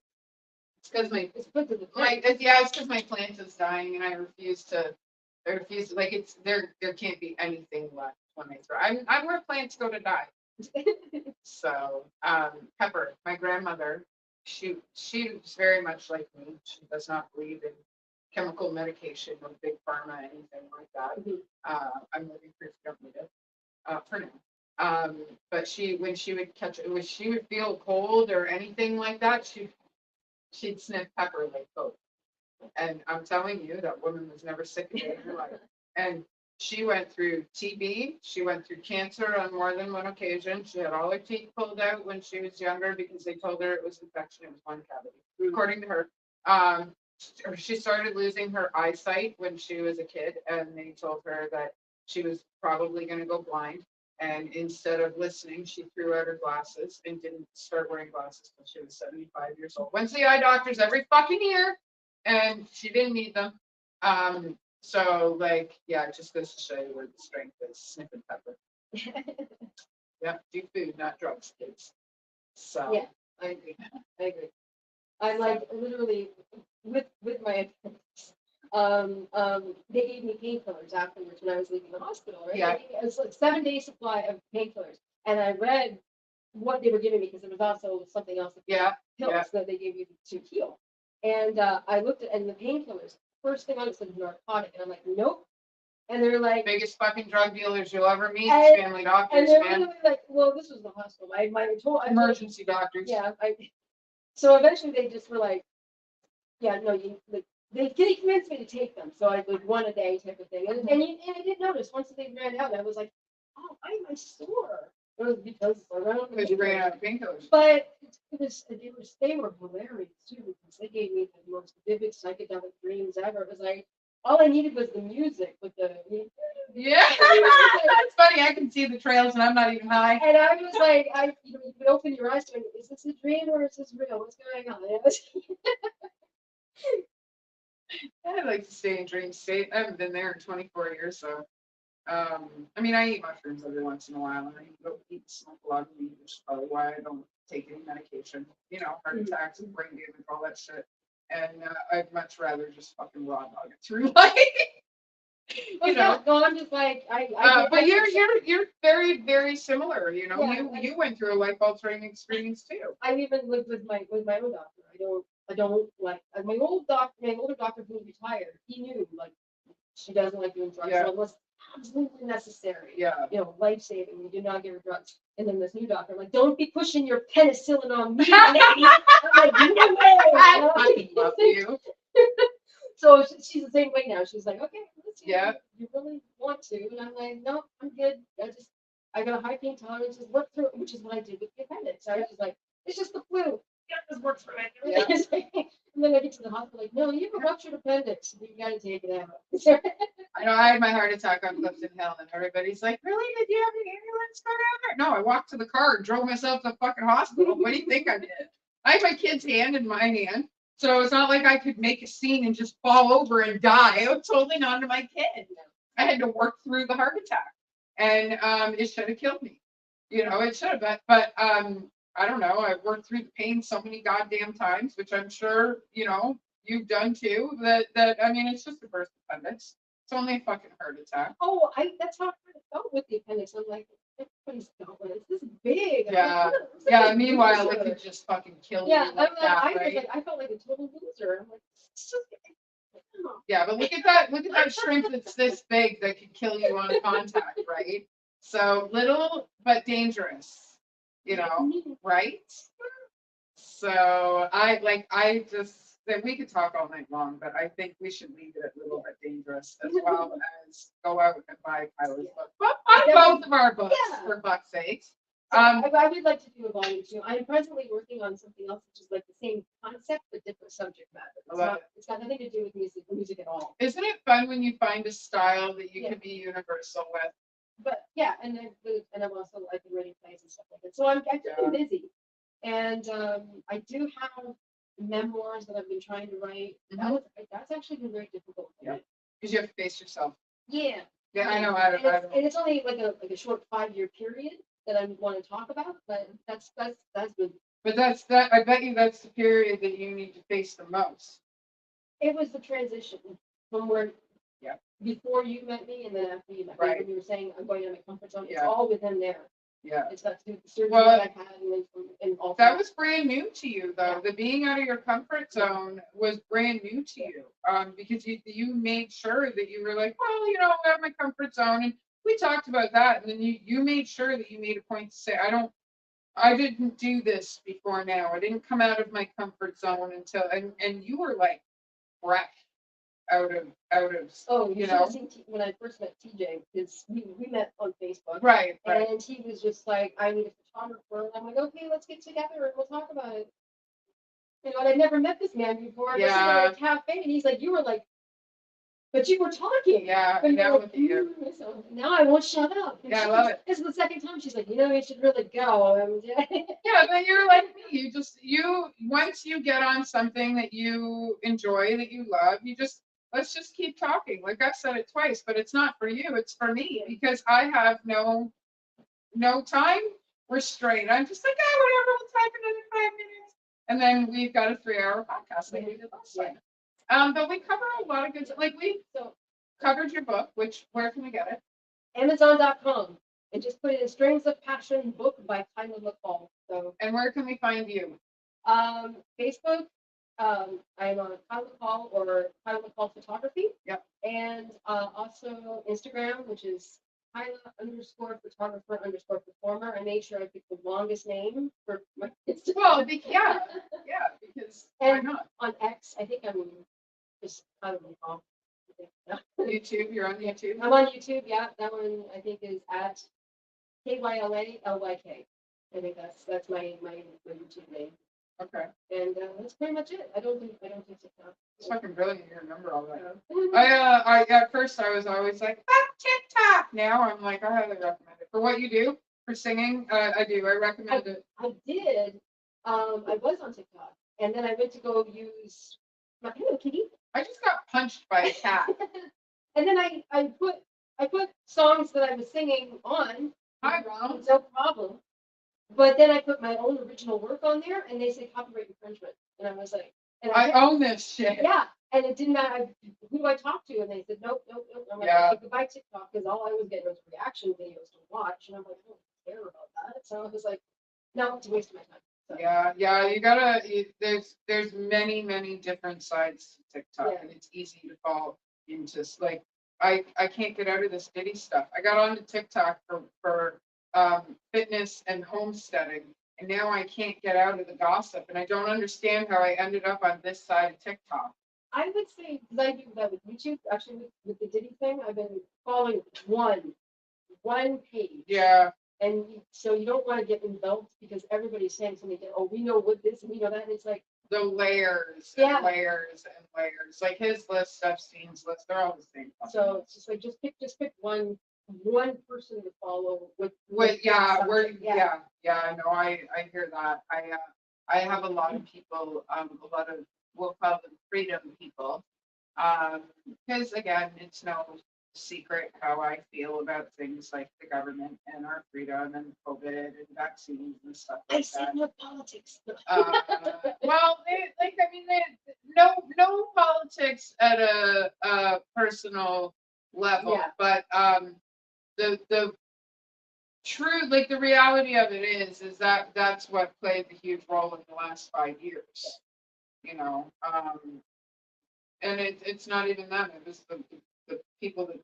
It's because it's because my plant is dying and I refuse to like there can't be anything left when I throw. I'm where plants go to die. So Pepper, my grandmother, she's very much like me. She does not believe in chemical medication or big pharma, anything like that. I'm living proof you don't need it for now. But when she would catch it, when she would feel cold or anything like that, she'd sniff pepper like coke. And I'm telling you, that woman was never sick a day in her life. And she went through TB. She went through cancer on more than one occasion. She had all her teeth pulled out when she was younger because they told her it was infection. It was one cavity, according to her. She started losing her eyesight when she was a kid, and they told her that she was probably going to go blind. And instead of listening, she threw out her glasses and didn't start wearing glasses until she was 75 years old. Went to the eye doctors every fucking year, and she didn't need them. So like, yeah, it just goes to show you where the strength is. Sniffing pepper. Yeah, do food, not drugs, kids. So Yeah, I agree. I agree. I'm like literally with my they gave me painkillers afterwards when I was leaving the hospital, right? Yeah. It was like 7 day supply of painkillers. And I read what they were giving me because there was also something else, yeah, pills yeah. that they gave you to heal. And I looked at and the painkillers, first thing on it said narcotic, and I'm like, nope. And they're like, Biggest fucking drug dealers you'll ever meet, And- family and doctors, they're man. literally like, well, this was the hospital. Emergency doctors. Yeah, so eventually they just were like, yeah, no, they convinced me to take them. So I would one a day type of thing. And I did notice once they ran out, I was like, oh, why am I sore? It was because I ran out of Because you ran out of painkillers. But they were hilarious too, because they gave me the most vivid psychedelic dreams ever. It was like, all I needed was the music with the. Yeah, that's funny. I can see the trails and I'm not even high. And I was like, you could open your eyes to it. Is this a dream or is this real? What's going on? I like to stay in dream state. I haven't been there in 24 years, so I mean, I eat mushrooms every once in a while, and I don't eat smoke a lot of weed, which is probably why I don't take any medication. You know, heart attacks and brain damage, all that shit. And I'd much rather just fucking raw dog it through life. You know, no, I'm just like but you're very, very similar. You know, Yeah, you went through a life altering experience too. I even lived with my own doctor. I don't like my older doctor who retired. He knew like she doesn't like doing drugs unless absolutely necessary. Yeah. You know, life saving. We do not give her drugs. And then this new doctor, I'm like, don't be pushing your penicillin on me, lady. I'm like, no way. I love you. So she's the same way now. She's like, okay, Yeah. You really want to? And I'm like, no, I'm good. I got a high pain tolerance. Just work through it, which is what I did with the appendix. I was just like, it's just the flu. Yeah, this works for me. Yeah. And then I get to the hospital, like, no, you have a ruptured appendix. You got to take it out. I know I had my heart attack on Clifton Hill, and everybody's like, really? Did you have an ambulance go down there? No, I walked to the car and drove myself to the fucking hospital. What do you think I did? I had my kid's hand in my hand. So it's not like I could make a scene and just fall over and die. I was holding on to my kid. I had to work through the heart attack, and it should have killed me. You know, it should have. But I don't know. I've worked through the pain so many goddamn times, which I'm sure you know you've done too. That I mean, it's just a burst appendix. It's only a fucking heart attack. Oh, that's how I kind of felt with the appendix. I'm like, everybody's going. It's this big. Yeah. Like, yeah. Meanwhile, it could just fucking kill you. you like that, right? I felt like a total loser. I'm like, yeah, but look at that. Look at that shrimp that's this big that could kill you on contact, right? So little but dangerous, you know, right? So I just that we could talk all night long, but I think we should leave it at little bit dangerous as well as go out and buy Kyla's book. But buy both of our books for fuck's sake. I would like to do a volume 2. I'm presently working on something else, which is like the same concept but different subject matter. It's got nothing to do with music at all. Isn't it fun when you find a style that you can be universal with? But yeah, and I'm also like writing plays and stuff like that. So I'm been busy, and I do have memoirs that I've been trying to write. Mm-hmm. That's actually been very difficult. Yeah, because you have to face yourself. Yeah. Yeah, I know. And it's only like a short 5-year period that I want to talk about, but that's good. But I bet you that's the period that you need to face the most. It was the transition from where before you met me and then after you met me, when you were saying I'm going to my comfort zone. It's all within there. Yeah. It's got to do with the surgery that I've had and all that was brand new to you though. The being out of your comfort zone was brand new to you. Because you made sure that you were like, well, you know, I'm out of my comfort zone. And we talked about that, and then you made sure that you made a point to say, I didn't do this before now. I didn't come out of my comfort zone until, and you were like fresh out of, Oh, you you should have know, seen when I first met TJ, because we met on Facebook. right. And he was just like, I need a photographer. And I'm like, okay, let's get together and we'll talk about it. You know, and I'd never met this man before. I was sitting at a cafe and he's like, you were like, but you were talking. Yeah, But yeah, you're with you. so now I won't shut up. And Yeah, I love it. This is the second time she's like, you know, you should really go. Yeah, but you're like me. Once you get on something that you enjoy, that you love, let's just keep talking. Like I've said it twice, but it's not for you, it's for me because I have no time restraint. I'm just like, oh, whatever, we'll type another 5 minutes. And then we've got a 3-hour podcast like we did last time. But we cover a lot of good stuff. Like we covered your book, where can we get it? Amazon.com. And just put in Strings of Passion book by Kyla McCall. So. And where can we find you? Facebook. I'm on Kyla McCall or Kyla McCall Photography. Yep. And also Instagram, which is Kyla_photographer_performer. I made sure I picked the longest name for my Instagram. Well, yeah, because why not? On X, I think I'm just Kyla McCall. YouTube, you're on YouTube? I'm on YouTube, yeah. That one I think is at KYLALYK. I think that's my YouTube name. Okay. And that's pretty much it. I don't do TikTok. It's fucking brilliant you remember all that. I at first I was always like, fuck TikTok. Now I'm like, I highly recommend it. For what you do, for singing, I do. I recommend it. I did. I was on TikTok. And then I went to go use my hello kitty. I just got punched by a cat. And then I put songs that I was singing on. Hi, Ron. No problem. But then I put my own original work on there, and they say copyright infringement. And I was like, I own this shit. Yeah, and it didn't matter. Who do I talk to? And they said, nope. I'm like, okay, goodbye TikTok, because all I was getting was reaction videos to watch, and I'm like, I don't care about that. So I was like, no, it's a waste of my time. So. Yeah. You gotta. There's many different sides to TikTok, and it's easy to fall into. Like I can't get out of this Diddy stuff. I got onto TikTok for fitness and homesteading, and now I can't get out of the gossip, and I don't understand how I ended up on this side of TikTok. I would say, because I do that with YouTube, actually with the Diddy thing, I've been following one page. Yeah. And so you don't want to get enveloped because everybody's saying something. Oh, we know what this and we know that, and it's like the layers and layers and layers. Like his list, Epstein's list, they're all the same. So it's just like just pick one person to follow with no, I hear that. I have a lot of people, we'll call them freedom people, because again, it's no secret how I feel about things like the government and our freedom and COVID and vaccines and stuff like that. I say no politics. Well, no politics at a personal level, but the true, like the reality of it is that that's what played the huge role in the last 5 years, and it's not even them, it was the people that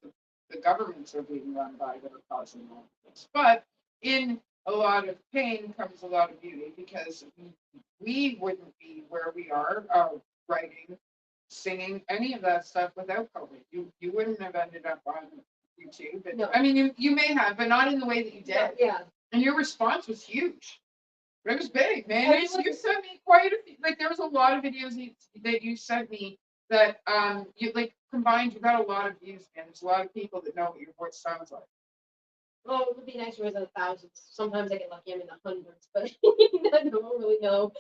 the governments are being run by that are causing all of this. But in a lot of pain comes a lot of beauty, because we wouldn't be where we are, writing, singing, any of that stuff without COVID. You wouldn't have ended up on YouTube. But, no. I mean, you may have, but not in the way that you did. Yeah. And your response was huge. It was big, man. You sent me quite a few. Like, there was a lot of videos that you sent me that you like combined. You got a lot of views, man. There's a lot of people that know what your voice sounds like. Well, it would be nice if it was in the thousands. Sometimes I get lucky, I'm in the hundreds, but I don't really know.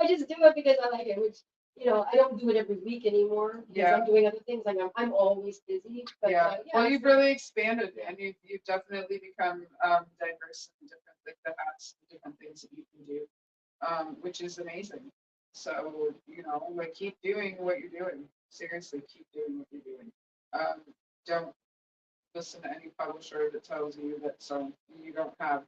I just do it because I like it, which, I don't do it every week anymore because I'm doing other things. Like I'm always busy. But, well, you've really expanded, and you've definitely become diverse in different, like the hats, different things that you can do, which is amazing. So, like keep doing what you're doing. Seriously, keep doing what you're doing. Don't listen to any publisher that tells you that you don't have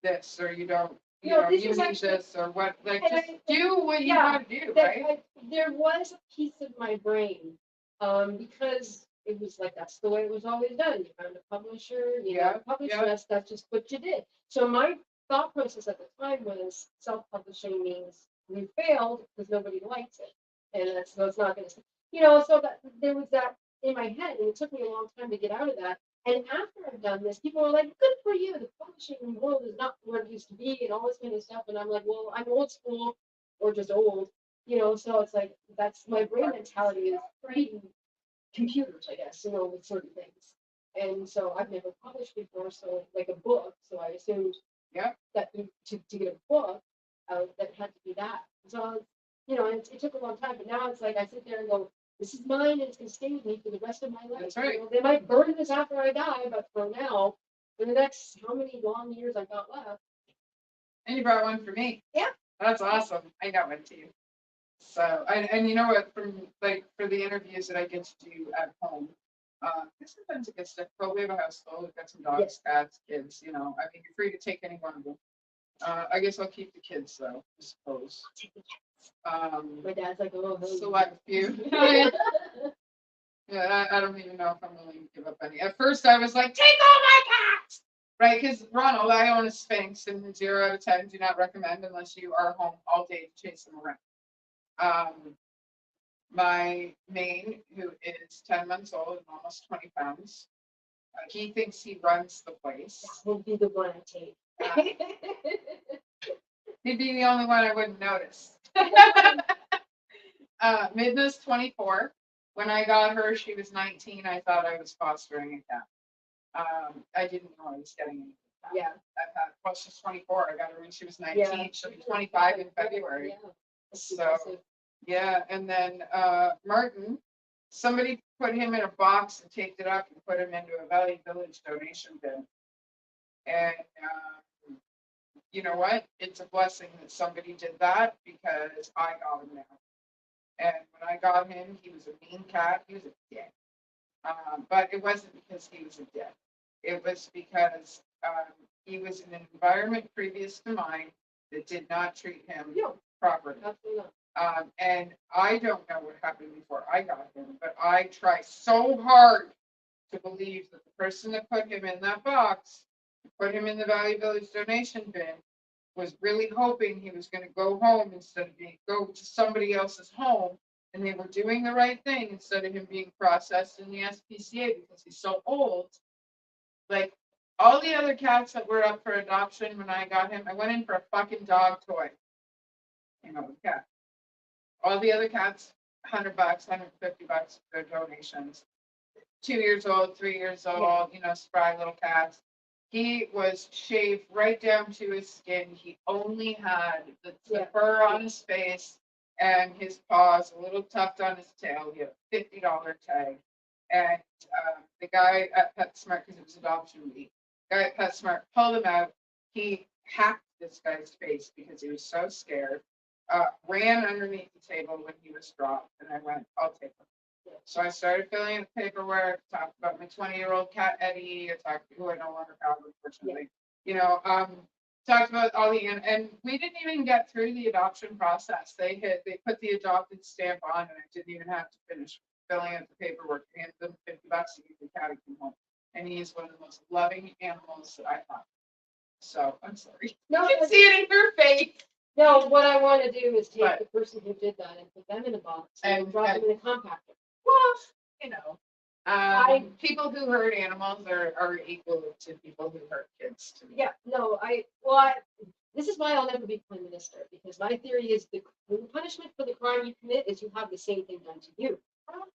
this, or you don't. You need this or what, like just do what you want to do, right? There was a piece of my brain, because it was like, that's the way it was always done. You found a publisher, you know, published yeah. that's just what you did. So my thought process at the time was self-publishing means we failed because nobody likes it. And that's, so it's not gonna, you know, so that there was that in my head, and it took me a long time to get out of that. And after I've done this, people are like, good for you. The publishing world is not what it used to be and all this kind of stuff. And I'm like, well, I'm old school or just old, you know, so it's like, that's my brain mentality is pretty computers, I guess, you know, with certain things. And so I've never published before, so like a book. So I assumed that to get a book, that had to be that. So, you know, it took a long time, but now it's like I sit there and go, this is mine and it's going to stay with me for the rest of my life. That's right. You know, they might burn this after I die, but for now, for the next how many long years I've got left. And you brought one for me. Yeah. That's awesome. I got one too. So, and you know what, from like for the interviews that I get to do at home, sometimes it gets difficult. We have a house full, we've got some dogs, cats, kids, you know. I mean, you're free to take any one of them. I guess I'll keep the kids though, I suppose. My dad's like, oh, select few. Yeah, I don't even know if I'm willing to give up any. At first, I was like, take all my cats! Right? Because Ronald, I own a Sphinx, and 0 out of 10 do not recommend unless you are home all day to chase them around. My Maine, who is 10 months old and almost 20 pounds, he thinks he runs the place. That would be the one I take. He'd be the only one I wouldn't notice. Midna's 24. When I got her, she was 19. I thought I was fostering a cat. I didn't know I was getting anything. Yeah. Well, she's 24. I got her when she was 19. Yeah. She'll be 25 in February. Yeah. So, yeah. And then Martin, somebody put him in a box and taped it up and put him into a Valley Village donation bin. And you know what? It's a blessing that somebody did that because I got him now. And when I got him, he was a mean cat. He was a dick. But it wasn't because he was a dick. It was because he was in an environment previous to mine that did not treat him properly. And I don't know what happened before I got him, but I try so hard to believe that the person that put him in that box, put him in the Valley Village donation bin, was really hoping he was going to go home instead of go to somebody else's home, and they were doing the right thing instead of him being processed in the SPCA because he's so old. Like all the other cats that were up for adoption when I got him, I went in for a fucking dog toy. You know, cat. All the other cats, $100, $150 for donations. 2 years old, 3 years old, you know, spry little cats. He was shaved right down to his skin. He only had the fur on his face and his paws a little tucked on his tail. He had a $50 tag. And the guy at PetSmart, because it was adoption week, guy at PetSmart pulled him out. He hacked this guy's face because he was so scared. Ran underneath the table when he was dropped. And I went, I'll take him. So I started filling in the paperwork, talked about my 20-year-old cat Eddie, I talked to who I no longer have, unfortunately. You know, talked about all the and we didn't even get through the adoption process. They put the adopted stamp on, and I didn't even have to finish filling out the paperwork. I handed them $50 to get the cat came home, and he is one of the most loving animals that I have. So I'm sorry. No, you can see it in your face. No, what I want to do is take the person who did that and put them in a box and drop them in a compactor. Well, you know, people who hurt animals are equal to people who hurt kids. To me. Yeah, no, this is why I'll never be prime minister, because my theory is the punishment for the crime you commit is you have the same thing done to you.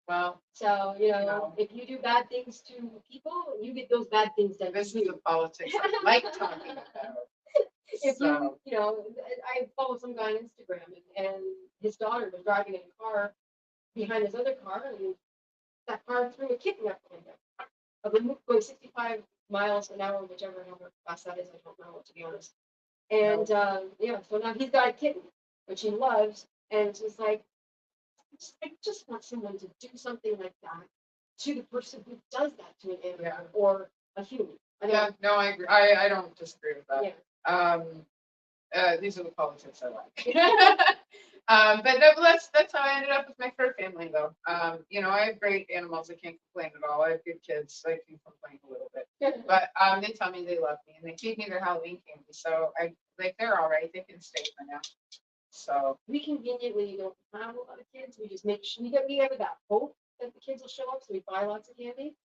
Well, so you know, if you do bad things to people, you get those bad things done. This is the politics I like talking about. If you know, I follow some guy on Instagram, and his daughter was driving in a car behind his other car, and that car threw a kitten up behind him. Going 65 miles an hour, whichever number fast that is, I don't know, to be honest. And so now he's got a kitten, which he loves, and it's just like, I just want someone to do something like that to the person who does that to an animal or a human. I agree. I don't disagree with that. Yeah. These are the politics I like. But no, that's how I ended up with my fur family, though. You know, I have great animals. I can't complain at all. I have good kids, so I can complain a little bit. But they tell me they love me and they feed me their Halloween candy. So I like they're all right. They can stay for now. So We conveniently don't have a lot of kids. We just make sure we have that hope that the kids will show up, so we buy lots of candy.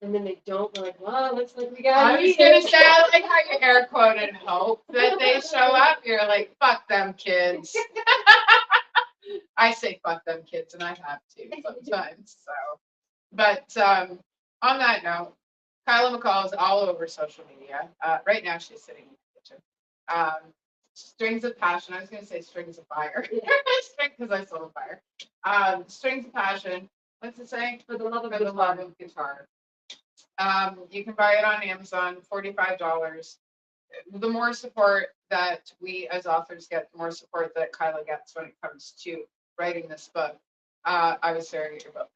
And then they don't. We're like, well, looks like we got. I was gonna say, I like how you air quoted hope that they show up. You're like, fuck them kids. I say fuck them kids, and I have to sometimes. So, but on that note, Kyla McCall is all over social media. Right now, she's sitting in the kitchen. Strings of Passion. I was going to say Strings of Fire, because I saw the fire. Strings of Passion. What's it say? For the love of guitar. You can buy it on Amazon, $45. The more support that we as authors get, the more support that Kyla gets when it comes to writing this book. I was staring at your book.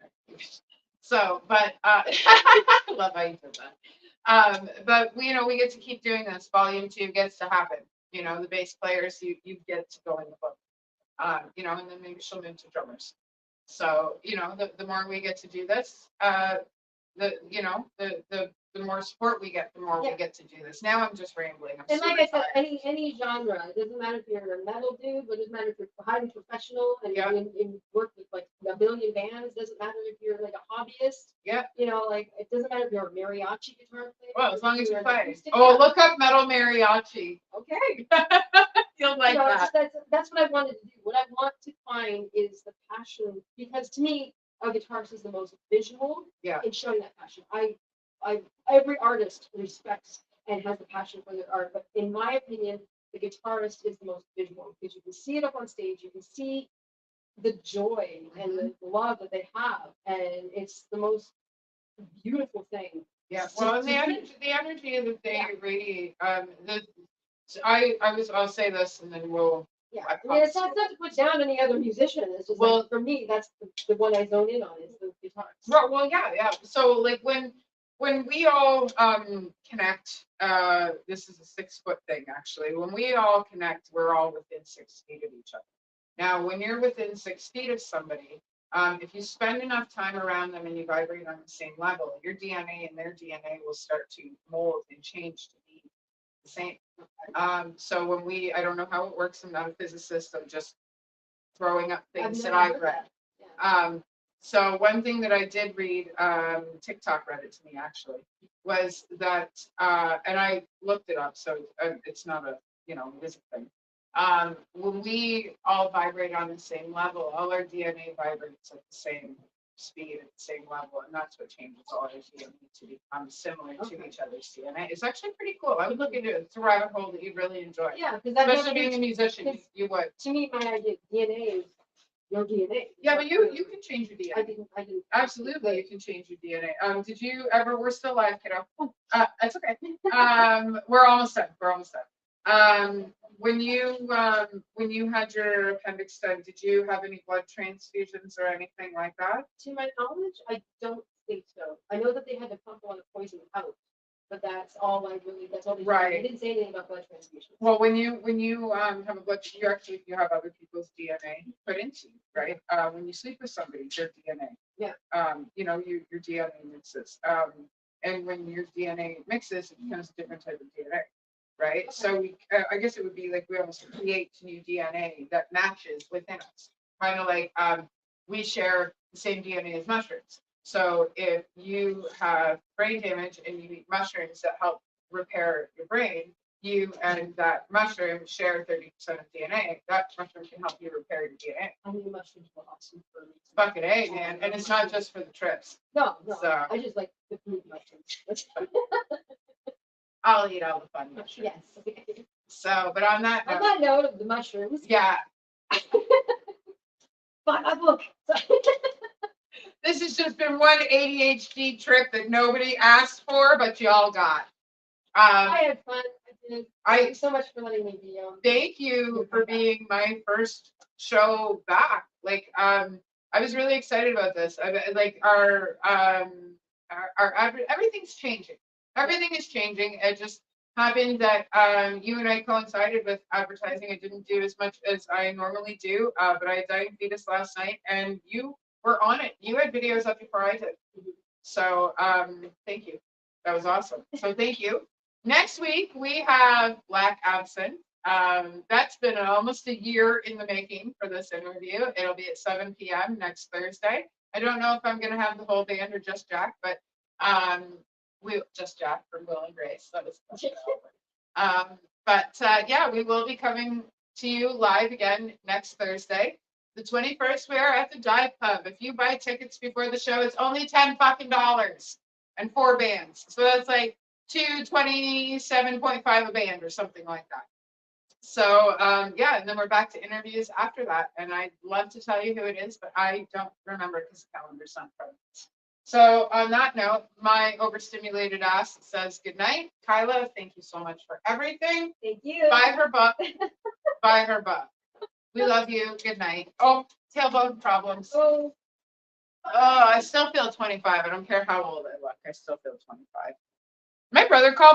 So, but I love how you did that. But we get to keep doing this. Volume 2 gets to happen. You know, the bass players, you get to go in the book. And then maybe she'll move to drummers. So, the more we get to do this, the more support we get, the more we get to do this. Now I'm just rambling. And like I said, any genre, it doesn't matter if you're a metal dude, but it doesn't matter if you're highly professional and in work with like a billion bands. Doesn't matter if you're like a hobbyist. Yeah. Like it doesn't matter if you're a mariachi guitar player. Well, as long as you play. Oh, look up metal mariachi. Okay. You'll like that. That's what I wanted to do. What I want to find is the passion, because to me, a guitarist is the most visual in showing that passion. Every artist respects and has the passion for their art, but in my opinion, the guitarist is the most visual because you can see it up on stage, you can see the joy and the love that they have, and it's the most beautiful thing. Yeah, well, and the energy that they radiate. I'll say this, and then we'll. Yeah, I mean, it's not to put down any other musician. It's just like, for me, that's the one I zone in on is the guitarist. Well, yeah. So like when we all connect, this is a 6-foot thing actually. When we all connect, we're all within 6 feet of each other. Now, when you're within 6 feet of somebody, if you spend enough time around them and you vibrate on the same level, your DNA and their DNA will start to mold and change to be the same. So when I don't know how it works, I'm not a physicist, I'm just throwing up things that I've read. So one thing that I did read, TikTok read it to me actually, was that, and I looked it up, so it's not it is a thing. When we all vibrate on the same level, all our DNA vibrates at the same speed, at the same level, and that's what changes all our DNA to become similar to each other's DNA. It's actually pretty cool. I would look into it. It's a rabbit hole that you'd really enjoy. Yeah, especially being a musician, you would. To me, my idea, DNA is your DNA. Yeah, but you can change your DNA. I didn't. Absolutely, you can change your DNA. Did you ever? We're still live, kiddo. It's okay. We're almost done. When you had your appendix done, did you have any blood transfusions or anything like that? To my knowledge, I don't think so. I know that they had to pump a lot of poison out, but that's all that's all they Right. They didn't say anything about blood transfusion. Well, when you have a blood, you have other people's DNA put into you, right? When you sleep with somebody, their DNA. Yeah. Your DNA mixes. And when your DNA mixes, it becomes a different type of DNA. Right. Okay. So I guess it would be like we almost create new DNA that matches within us. Kind of like we share the same DNA as mushrooms. So if you have brain damage and you eat mushrooms that help repair your brain, you and that mushroom share 30% of DNA. That mushroom can help you repair your DNA. I mean, mushrooms are awesome for me. Fucking A, man. And it's not just for the trips. No. So, I just like the food mushrooms. I'll eat all the fun mushrooms. Yes. So, but on that note of the mushrooms. Yeah. Buy my book. This has just been one ADHD trip that nobody asked for, but y'all got. I had fun. I did. Thank you so much for letting me be on. Thank you for being my first show back. Like, I was really excited about this. Our everything's changing. Everything is changing. It just happened that you and I coincided with advertising. I didn't do as much as I normally do, but I died in fetus last night, and you were on it. You had videos up before I did. So thank you. That was awesome. So thank you. Next week we have Black Absinthe. That's been almost a year in the making for this interview. It'll be at 7 p.m. next Thursday. I don't know if I'm going to have the whole band or just Jack, but we just Jack from Will and Grace. That was yeah, we will be coming to you live again next Thursday. The 21st, we are at the Dive Pub. If you buy tickets before the show, it's only $10 fucking and 4 bands. So that's like $227.5 a band or something like that. So yeah, and then we're back to interviews after that. And I'd love to tell you who it is, but I don't remember because the calendar's not present. So on that note, my overstimulated ass says good night. Kyla, thank you so much for everything. Thank you. Buy her book. Buy her book. We love you. Good night. Oh, tailbone problems. Oh, I still feel 25. I don't care how old I look. I still feel 25. My brother called